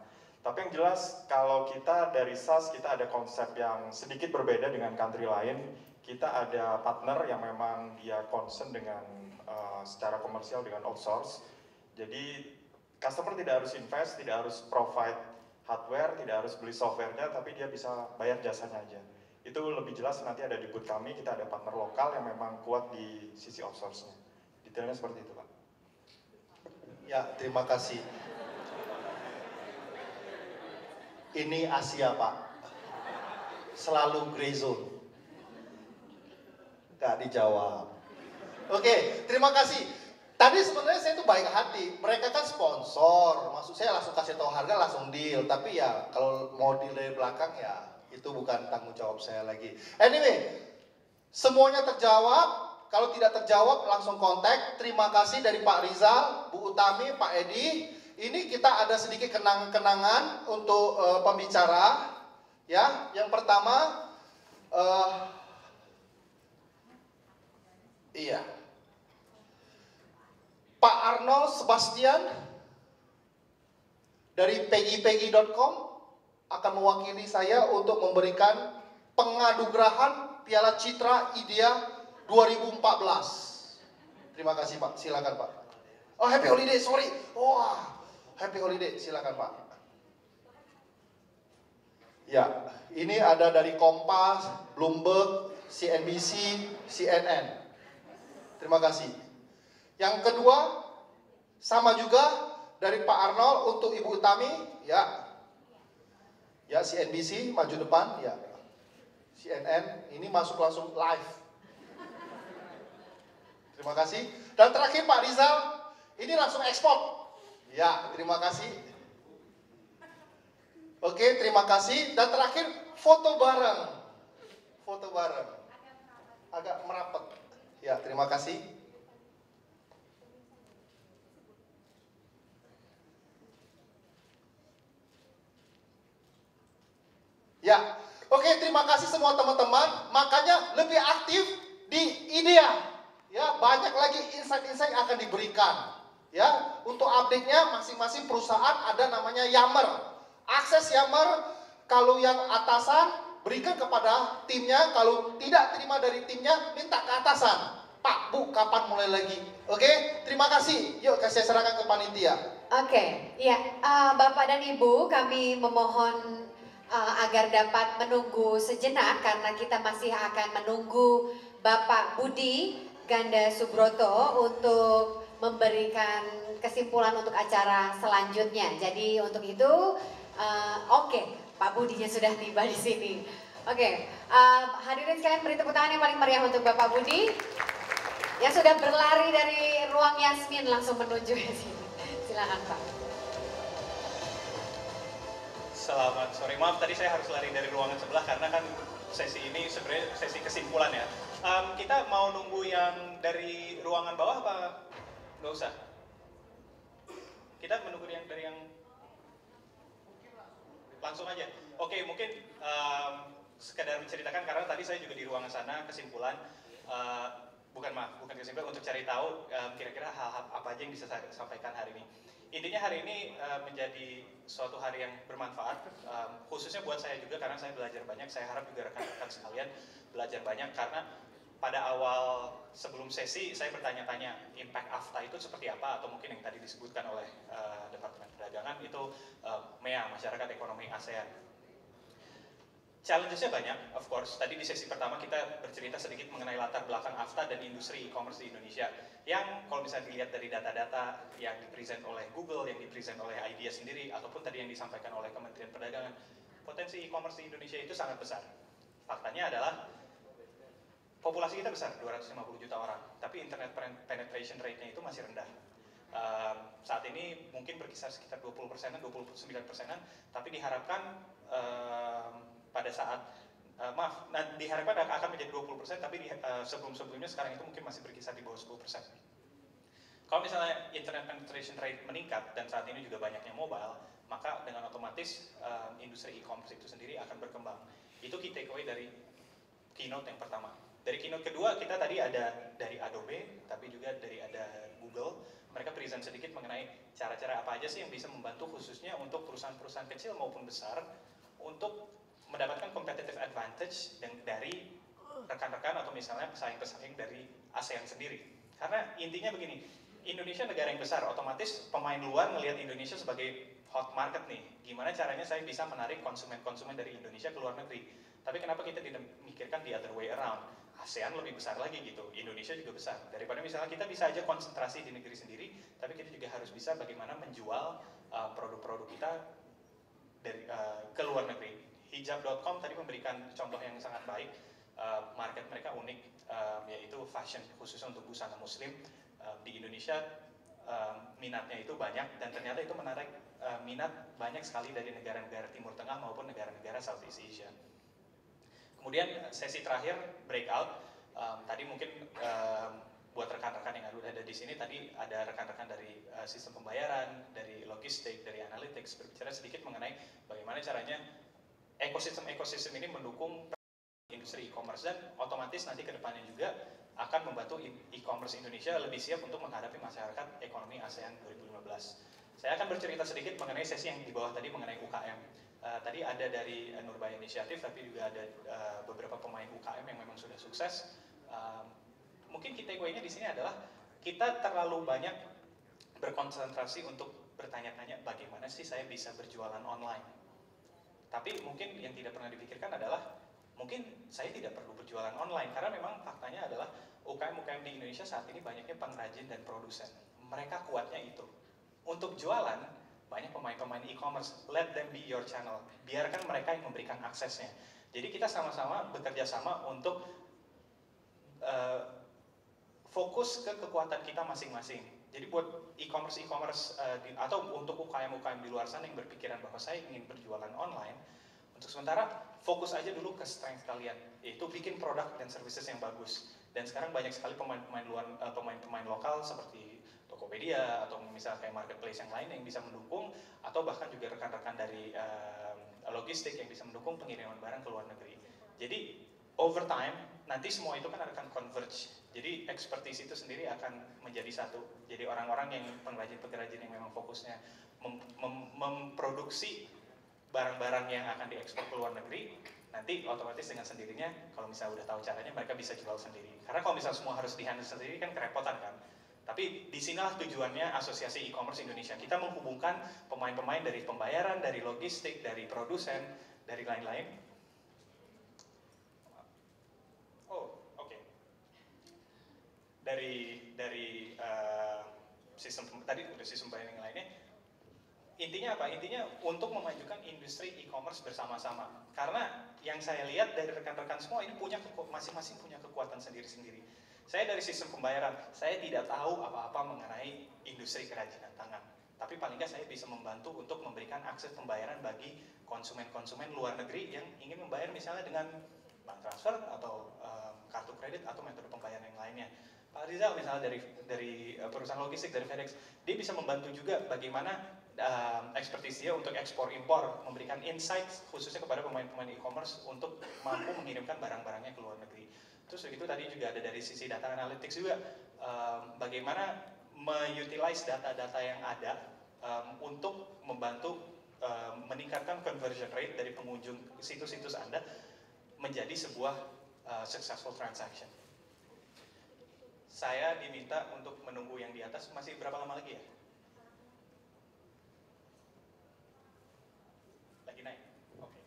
Tapi yang jelas kalau kita dari SAS kita ada konsep yang sedikit berbeda dengan country lain. Kita ada partner yang memang dia concern dengan secara komersial dengan outsource. Jadi customer tidak harus invest, tidak harus provide hardware, tidak harus beli softwarenya, tapi dia bisa bayar jasanya aja. Itu lebih jelas nanti ada di booth kami, kita ada partner lokal yang memang kuat di sisi outsource-nya. Detailnya seperti itu, Pak. Ya, terima kasih. Ini Asia, Pak. Selalu grey zone. Gak dijawab. Oke, terima kasih. Tadi sebenarnya saya tuh baik hati. Mereka kan sponsor. Maksud saya langsung kasih tahu harga, langsung deal. Tapi ya, kalau mau deal dari belakang ya, itu bukan tanggung jawab saya lagi. Anyway, semuanya terjawab. Kalau tidak terjawab langsung kontak. Terima kasih dari Pak Rizal, Bu Utami, Pak Edi. Ini kita ada sedikit kenang-kenangan untuk pembicara. Ya, yang pertama, iya, Pak Arnold Sebastian dari peggy.com akan mewakili saya untuk memberikan pengadugerahan Piala Citra IDEA 2014. Terima kasih Pak, silakan Pak. Oh, Happy Holiday, sorry. Wah, Happy Holiday, silakan Pak. Ya, ini ada dari Kompas, Bloomberg, CNBC, CNN. Terima kasih. Yang kedua, sama juga dari Pak Arnold untuk Ibu Utami, ya. Ya, CNBC maju depan, ya. CNN ini masuk langsung live. Terima kasih. Dan terakhir Pak Rizal, ini langsung ekspor. Ya, terima kasih. Oke, terima kasih. Dan terakhir foto bareng. Foto bareng. Agak merapat. Ya, terima kasih. Ya, oke, terima kasih semua teman-teman. Makanya lebih aktif di IDEA. Ya, banyak lagi insight-insight yang akan diberikan. Ya, untuk update-nya masing-masing perusahaan ada namanya Yammer. Akses Yammer, kalau yang atasan berikan kepada timnya, kalau tidak terima dari timnya minta ke atasan. Pak, Bu, kapan mulai lagi? Oke, terima kasih. Yuk, saya serahkan ke panitia. Oke, ya, Bapak dan Ibu, kami memohon agar dapat menunggu sejenak karena kita masih akan menunggu Bapak Budi Ganda Subroto untuk memberikan kesimpulan untuk acara selanjutnya. Jadi untuk itu, oke, Pak Budinya sudah tiba di sini. Oke, hadirin sekalian beri tepuk tangan yang paling meriah untuk Bapak Budi yang sudah berlari dari ruang Yasmin langsung menuju ke sini. Silakan Pak. Selamat sore, maaf tadi saya harus lari dari ruangan sebelah karena kan sesi ini sebenarnya sesi kesimpulan ya. Kita mau nunggu yang dari ruangan bawah apa nggak usah? Kita menunggu yang dari yang langsung aja. Oke, mungkin sekedar menceritakan karena tadi saya juga di ruangan sana kesimpulan bukan kesimpulan untuk cari tahu kira-kira hal-hal apa aja yang bisa saya sampaikan hari ini. Intinya hari ini menjadi suatu hari yang bermanfaat, khususnya buat saya juga karena saya belajar banyak. Saya harap juga rekan-rekan sekalian belajar banyak karena pada awal sebelum sesi saya bertanya-tanya impact AFTA itu seperti apa, atau mungkin yang tadi disebutkan oleh Departemen Perdagangan itu MEA, Masyarakat Ekonomi ASEAN. Challenges-nya banyak, of course. Tadi di sesi pertama kita bercerita sedikit mengenai latar belakang AFTA dan industri e-commerce di Indonesia. Yang kalau misalnya dilihat dari data-data yang dipresent oleh Google, yang dipresent oleh IDEA sendiri, ataupun tadi yang disampaikan oleh Kementerian Perdagangan, potensi e-commerce di Indonesia itu sangat besar. Faktanya adalah populasi kita besar, 250 juta orang, tapi internet penetration rate-nya itu masih rendah. Saat ini mungkin berkisar sekitar 20%-an, 29%-an, tapi diharapkan pada saat diharapkan akan menjadi 20%, tapi sebelum-sebelumnya sekarang itu mungkin masih berkisar di bawah 10%. Kalau misalnya internet penetration rate meningkat dan saat ini juga banyaknya mobile, maka dengan otomatis industri e-commerce itu sendiri akan berkembang. Itu key takeaway dari keynote yang pertama. Dari keynote kedua kita tadi ada dari Adobe, tapi juga dari ada Google. Mereka present sedikit mengenai cara-cara apa aja sih yang bisa membantu khususnya untuk perusahaan-perusahaan kecil maupun besar untuk mendapatkan competitive advantage dari rekan-rekan atau misalnya pesaing-pesaing dari ASEAN sendiri. Karena intinya begini, Indonesia negara yang besar, otomatis pemain luar melihat Indonesia sebagai hot market nih. Gimana caranya saya bisa menarik konsumen-konsumen dari Indonesia ke luar negeri. Tapi kenapa kita tidak memikirkan the other way around? ASEAN lebih besar lagi gitu, Indonesia juga besar. Daripada misalnya kita bisa aja konsentrasi di negeri sendiri, tapi kita juga harus bisa bagaimana menjual produk-produk kita dari ke luar negeri. Hijab.com tadi memberikan contoh yang sangat baik. Market mereka unik, yaitu fashion khususnya untuk busana muslim. Di Indonesia minatnya itu banyak dan ternyata itu menarik minat banyak sekali dari negara-negara Timur Tengah maupun negara-negara Southeast Asia. Kemudian sesi terakhir breakout, tadi mungkin buat rekan-rekan yang ada di sini, tadi ada rekan-rekan dari sistem pembayaran, dari logistik, dari analytics berbicara sedikit mengenai bagaimana caranya ekosistem ini mendukung industri e-commerce dan otomatis nanti ke depannya juga akan membantu e-commerce Indonesia lebih siap untuk menghadapi masyarakat ekonomi ASEAN 2015. Saya akan bercerita sedikit mengenai sesi yang di bawah tadi mengenai UKM. Tadi ada dari Nurbaya Inisiatif, tapi juga ada beberapa pemain UKM yang memang sudah sukses. Mungkin key takeaway-nya di sini adalah kita terlalu banyak berkonsentrasi untuk bertanya-tanya bagaimana sih saya bisa berjualan online. Tapi mungkin yang tidak pernah dipikirkan adalah mungkin saya tidak perlu berjualan online karena memang faktanya adalah UKM-UKM di Indonesia saat ini banyaknya pengrajin dan produsen. Mereka kuatnya itu. Untuk jualan, banyak pemain-pemain e-commerce, let them be your channel. Biarkan mereka yang memberikan aksesnya. Jadi kita sama-sama bekerja sama untuk fokus ke kekuatan kita masing-masing. Jadi buat e-commerce atau untuk UKM-UKM di luar sana yang berpikiran bahwa saya ingin berjualan online, untuk sementara fokus aja dulu ke strength kalian, yaitu bikin produk dan services yang bagus. Dan sekarang banyak sekali pemain-pemain lokal seperti Tokopedia atau misalnya kayak marketplace yang lain yang bisa mendukung, atau bahkan juga rekan-rekan dari logistik yang bisa mendukung pengiriman barang ke luar negeri. Jadi over time nanti semua itu kan akan converge. Jadi expertise itu sendiri akan menjadi satu. Jadi orang-orang yang pengrajin-pengrajin yang memang fokusnya memproduksi barang-barang yang akan diekspor ke luar negeri, nanti otomatis dengan sendirinya kalau misalnya udah tahu caranya mereka bisa jual sendiri. Karena kalau misalnya semua harus di-handle sendiri kan kerepotan kan. Tapi disinilah tujuannya Asosiasi E-commerce Indonesia. Kita menghubungkan pemain-pemain dari pembayaran, dari logistik, dari produsen, dari lain-lain. Oh, oke. Dari sistem tadi udah sistem pembayaran yang lainnya. Intinya apa? Intinya untuk memajukan industri e-commerce bersama-sama. Karena yang saya lihat dari rekan-rekan semua ini masing-masing punya kekuatan sendiri-sendiri. Saya dari sistem pembayaran, saya tidak tahu apa-apa mengenai industri kerajinan tangan. Tapi paling nggak saya bisa membantu untuk memberikan akses pembayaran bagi konsumen-konsumen luar negeri yang ingin membayar misalnya dengan bank transfer atau kartu kredit atau metode pembayaran yang lainnya. Pak Rizal misalnya dari perusahaan logistik dari FedEx, dia bisa membantu juga bagaimana ekspertis dia untuk ekspor impor, memberikan insights khususnya kepada pemain-pemain e-commerce untuk mampu mengirimkan barang-barangnya ke luar negeri. Terus begitu tadi juga ada dari sisi data analytics juga, bagaimana mengutilize data-data yang ada untuk membantu meningkatkan conversion rate dari pengunjung situs-situs Anda menjadi sebuah successful transaction. Saya diminta untuk menunggu yang di atas, masih berapa lama lagi ya? Lagi naik? Oke.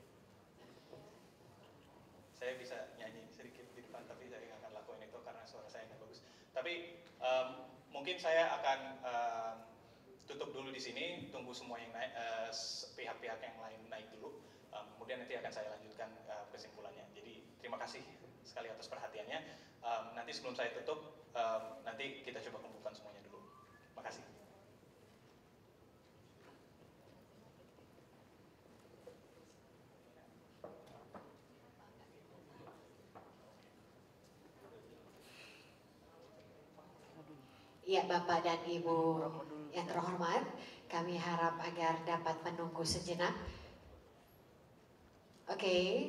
Saya bisa nyanyi sedikit di depan, tapi saya nggak akan lakuin itu karena suara saya nggak bagus. Tapi mungkin saya akan tutup dulu di sini, tunggu semua yang naik, pihak-pihak yang lain naik dulu. Kemudian nanti akan saya lanjutkan kesimpulannya. Jadi terima kasih sekali atas perhatiannya. Nanti sebelum saya tutup, nanti kita coba kumpulkan semuanya dulu. Makasih. Ya, Bapak dan Ibu yang terhormat, kami harap agar dapat menunggu sejenak. Oke,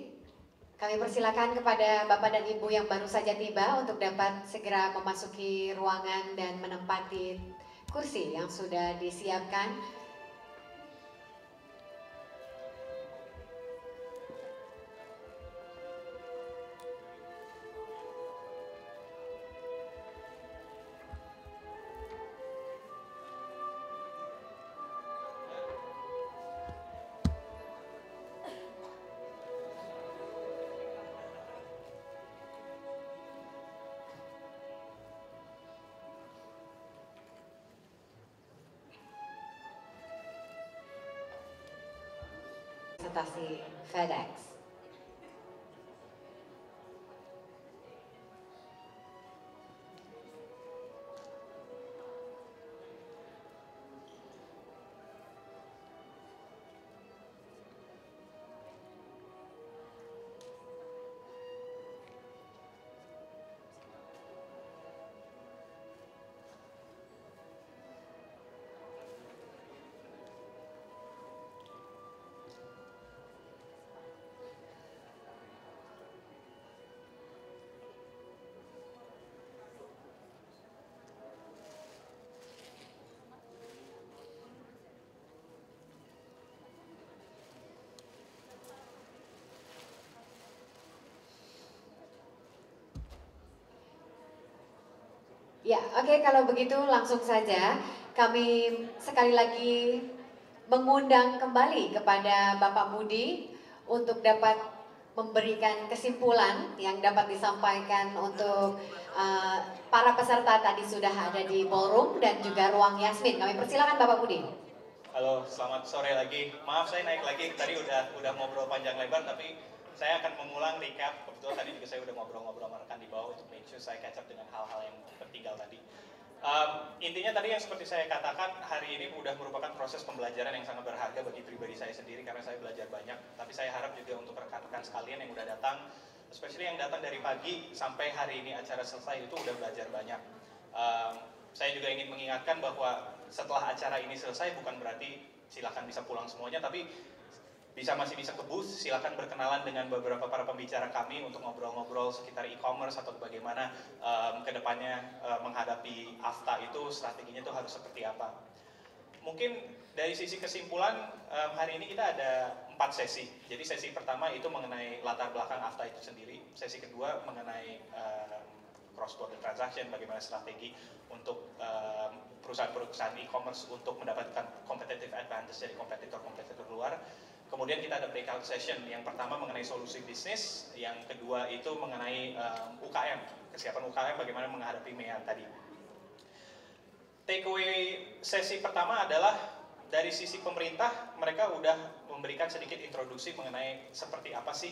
kami persilakan kepada Bapak dan Ibu yang baru saja tiba untuk dapat segera memasuki ruangan dan menempati kursi yang sudah disiapkan. transportasi FedEx. Ya, oke, kalau begitu langsung saja kami sekali lagi mengundang kembali kepada Bapak Budi untuk dapat memberikan kesimpulan yang dapat disampaikan untuk para peserta tadi sudah ada di ballroom dan juga ruang Yasmin. Kami persilakan Bapak Budi. Halo, selamat sore lagi. Maaf saya naik lagi, tadi udah ngobrol panjang lebar, tapi saya akan mengulang recap. Kebetulan tadi juga saya udah ngobrol-ngobrol sama rekan di bawah untuk make sure saya catch up dengan hal-hal yang tertinggal tadi. Intinya tadi yang seperti saya katakan, hari ini udah merupakan proses pembelajaran yang sangat berharga bagi pribadi saya sendiri karena saya belajar banyak. Tapi saya harap juga untuk rekan-rekan sekalian yang udah datang, especially yang datang dari pagi sampai hari ini acara selesai itu udah belajar banyak. Saya juga ingin mengingatkan bahwa setelah acara ini selesai bukan berarti silakan bisa pulang semuanya, tapi masih bisa ke booth, silakan berkenalan dengan beberapa para pembicara kami untuk ngobrol-ngobrol sekitar e-commerce atau bagaimana kedepannya menghadapi AFTA itu strateginya itu harus seperti apa. Mungkin dari sisi kesimpulan hari ini kita ada 4 sesi. Jadi sesi pertama itu mengenai latar belakang AFTA itu sendiri. Sesi kedua mengenai cross border transaction, bagaimana strategi untuk perusahaan-perusahaan e-commerce untuk mendapatkan competitive advantage dari kompetitor-kompetitor luar. Kemudian kita ada breakout session, yang pertama mengenai solusi bisnis, yang kedua itu mengenai UKM, kesiapan UKM bagaimana menghadapi MEA tadi. Takeaway sesi pertama adalah dari sisi pemerintah, mereka udah memberikan sedikit introduksi mengenai seperti apa sih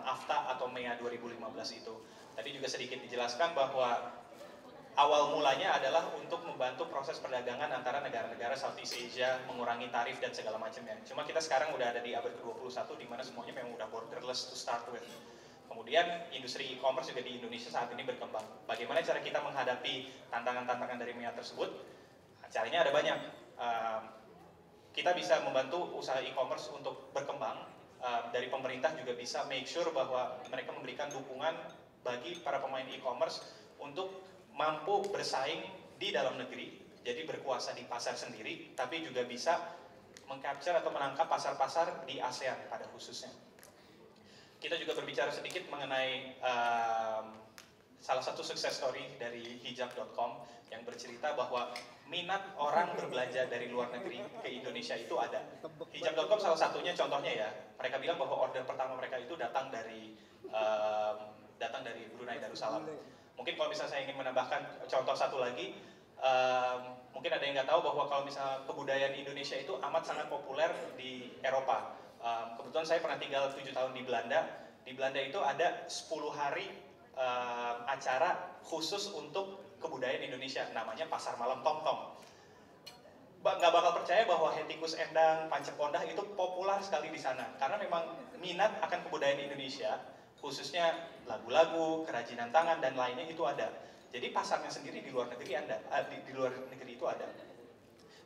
AFTA atau MEA 2015 itu. Tadi juga sedikit dijelaskan bahwa awal mulanya adalah untuk membantu proses perdagangan antara negara-negara Southeast Asia, mengurangi tarif dan segala macamnya. Cuma kita sekarang udah ada di abad ke-21 di mana semuanya memang udah borderless to start with. Kemudian industri e-commerce juga di Indonesia saat ini berkembang. Bagaimana cara kita menghadapi tantangan-tantangan dari MEA tersebut? Caranya ada banyak. Kita bisa membantu usaha e-commerce untuk berkembang. Dari pemerintah juga bisa make sure bahwa mereka memberikan dukungan bagi para pemain e-commerce untuk mampu bersaing di dalam negeri, jadi berkuasa di pasar sendiri, tapi juga bisa mengcapture atau menangkap pasar-pasar di ASEAN pada khususnya. Kita juga berbicara sedikit mengenai salah satu success story dari hijab.com yang bercerita bahwa minat orang berbelanja dari luar negeri ke Indonesia itu ada. Hijab.com salah satunya contohnya ya, mereka bilang bahwa order pertama mereka itu datang dari Brunei Darussalam. Mungkin kalau misalnya saya ingin menambahkan contoh satu lagi, mungkin ada yang nggak tahu bahwa kalau misalnya kebudayaan Indonesia itu amat sangat populer di Eropa. Kebetulan saya pernah tinggal 7 tahun di Belanda. Di Belanda itu ada 10 hari acara khusus untuk kebudayaan Indonesia, namanya Pasar Malam Tong-Tong. Nggak bakal percaya bahwa Hetikus Endang, Pancep Pondah itu populer sekali di sana, karena memang minat akan kebudayaan Indonesia, khususnya lagu-lagu, kerajinan tangan dan lainnya itu ada. Jadi pasarnya sendiri di luar negeri di luar negeri itu ada.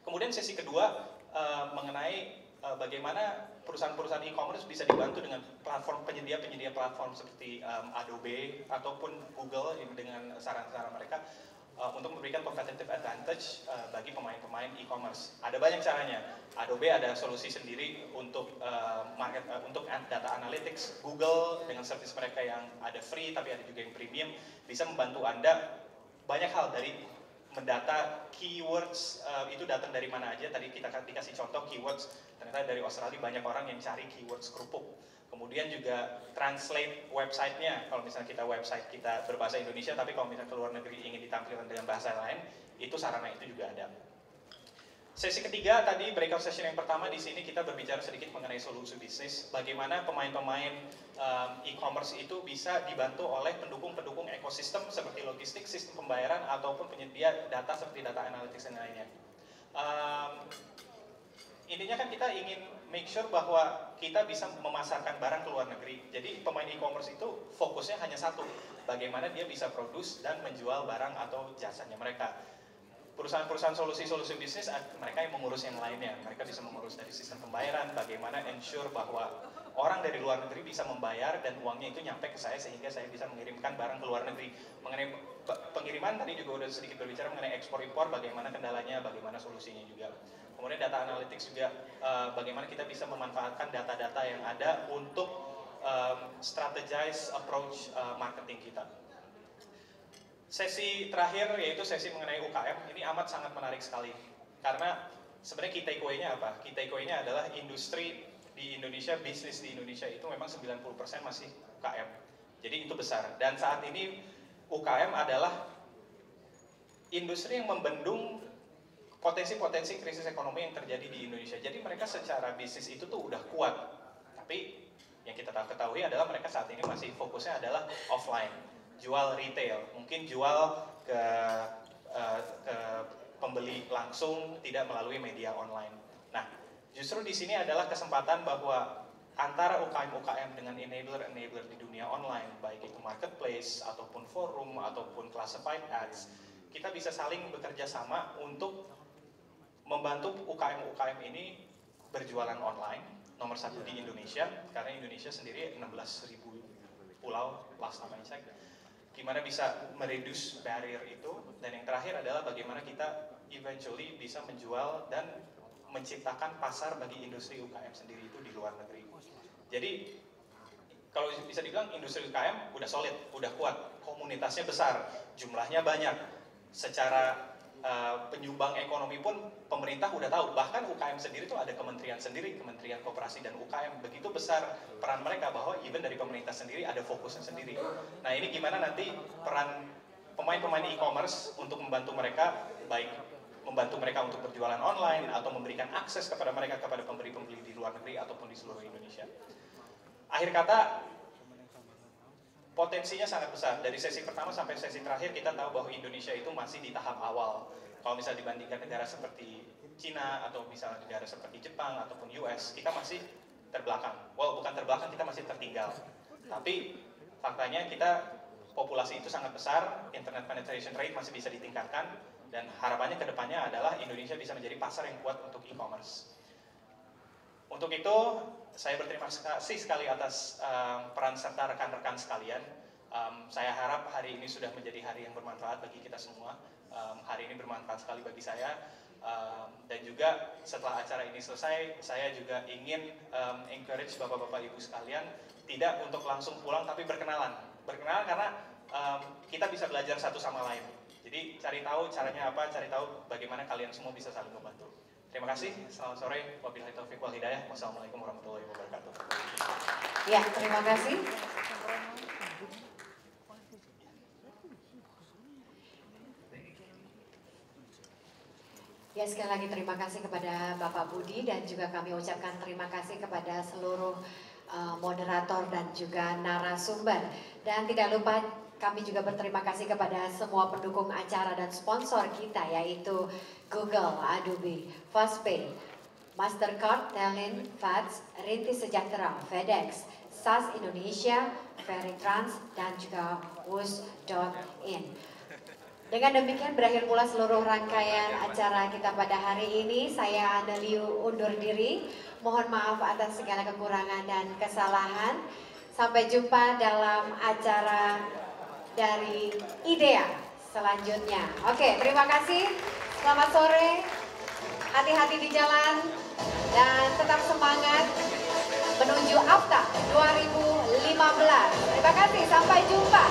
Kemudian sesi kedua mengenai bagaimana perusahaan-perusahaan e-commerce bisa dibantu dengan platform penyedia platform seperti Adobe ataupun Google dengan saran-saran mereka untuk memberikan competitive advantage bagi pemain-pemain e-commerce. Ada banyak caranya. Adobe ada solusi sendiri untuk untuk data analytics. Google dengan service mereka yang ada free tapi ada juga yang premium bisa membantu Anda banyak hal, dari mendata keywords itu datang dari mana aja. Tadi kita dikasih contoh keywords, ternyata dari Australia banyak orang yang cari keywords kerupuk. Kemudian juga translate websitenya, kalau misalnya website kita berbahasa Indonesia, tapi kalau misalnya ke luar negeri ingin ditampilkan dengan bahasa lain, itu sarana itu juga ada. Sesi ketiga tadi breakout session yang pertama di sini kita berbicara sedikit mengenai solusi bisnis, bagaimana pemain-pemain e-commerce itu bisa dibantu oleh pendukung-pendukung ekosistem seperti logistik, sistem pembayaran ataupun penyedia data seperti data analytics dan lainnya. Intinya kan kita ingin make sure bahwa kita bisa memasarkan barang ke luar negeri. Jadi pemain e-commerce itu fokusnya hanya satu, bagaimana dia bisa produce dan menjual barang atau jasanya mereka. Perusahaan-perusahaan solusi bisnis, mereka yang mengurus yang lainnya. Mereka bisa mengurus dari sistem pembayaran, bagaimana ensure bahwa orang dari luar negeri bisa membayar dan uangnya itu nyampe ke saya sehingga saya bisa mengirimkan barang ke luar negeri. Mengenai pengiriman tadi juga udah sedikit berbicara mengenai ekspor impor, bagaimana kendalanya, bagaimana solusinya juga. Kemudian data analytics juga, bagaimana kita bisa memanfaatkan data-data yang ada untuk strategize approach marketing kita. Sesi terakhir yaitu sesi mengenai UKM, ini amat sangat menarik sekali. Karena sebenarnya key takeaway-nya apa? Key takeaway-nya adalah industri di Indonesia, bisnis di Indonesia itu memang 90% masih UKM. Jadi itu besar. Dan saat ini UKM adalah industri yang membendung potensi-potensi krisis ekonomi yang terjadi di Indonesia. Jadi mereka secara bisnis itu tuh udah kuat. Tapi yang kita ketahui adalah mereka saat ini masih fokusnya adalah offline. Jual retail, mungkin jual ke pembeli langsung, tidak melalui media online. Nah, justru di sini adalah kesempatan bahwa antara UKM-UKM dengan enabler-enabler di dunia online, baik itu marketplace, ataupun forum, ataupun classified ads, kita bisa saling bekerja sama untuk membantu UKM-UKM ini berjualan online, nomor satu di Indonesia, karena Indonesia sendiri 16.000 pulau, last time I check. Gimana bisa mereduce barrier itu, dan yang terakhir adalah bagaimana kita eventually bisa menjual dan menciptakan pasar bagi industri UKM sendiri itu di luar negeri. Jadi kalau bisa dibilang industri UKM udah solid, udah kuat, komunitasnya besar, jumlahnya banyak, secara penyumbang ekonomi pun pemerintah udah tahu, bahkan UKM sendiri tuh ada kementerian sendiri, Kementerian Koperasi dan UKM, begitu besar peran mereka bahwa even dari pemerintah sendiri ada fokusnya sendiri. Nah ini gimana nanti peran pemain-pemain e-commerce untuk membantu mereka, baik membantu mereka untuk berjualan online atau memberikan akses kepada mereka kepada pembeli-pembeli di luar negeri ataupun di seluruh Indonesia. Akhir kata, potensinya sangat besar. Dari sesi pertama sampai sesi terakhir kita tahu bahwa Indonesia itu masih di tahap awal. Kalau misalnya dibandingkan negara seperti Cina atau misalnya negara seperti Jepang ataupun US, kita masih terbelakang. Well, bukan terbelakang, kita masih tertinggal. Tapi faktanya kita populasi itu sangat besar, internet penetration rate masih bisa ditingkatkan, dan harapannya ke depannya adalah Indonesia bisa menjadi pasar yang kuat untuk e-commerce. Untuk itu, saya berterima kasih sekali atas peran serta rekan-rekan sekalian. Saya harap hari ini sudah menjadi hari yang bermanfaat bagi kita semua. Hari ini bermanfaat sekali bagi saya. Dan juga setelah acara ini selesai, saya juga ingin encourage bapak-bapak ibu sekalian tidak untuk langsung pulang tapi berkenalan. Berkenalan karena kita bisa belajar satu sama lain. Jadi cari tahu caranya apa, cari tahu bagaimana kalian semua bisa saling membantu. Terima kasih, selamat sore, wabillahi taufiq wal hidayah, wassalamualaikum warahmatullahi wabarakatuh. Ya, terima kasih. Ya, sekali lagi terima kasih kepada Bapak Budi dan juga kami ucapkan terima kasih kepada seluruh moderator dan juga narasumber. Dan tidak lupa kami juga berterima kasih kepada semua pendukung acara dan sponsor kita, yaitu Google, Adobe, Fastpay, Mastercard, Telin, Fats, Rintis Sejahtera, FedEx, SAS Indonesia, Veritrans, dan juga Wus.in. Dengan demikian berakhir pula seluruh rangkaian acara kita pada hari ini. Saya Aneliu undur diri. Mohon maaf atas segala kekurangan dan kesalahan. Sampai jumpa dalam acara dari IDEA selanjutnya. Oke, terima kasih. Selamat sore. Hati-hati di jalan dan tetap semangat menuju AFTA 2015. Terima kasih. Sampai jumpa.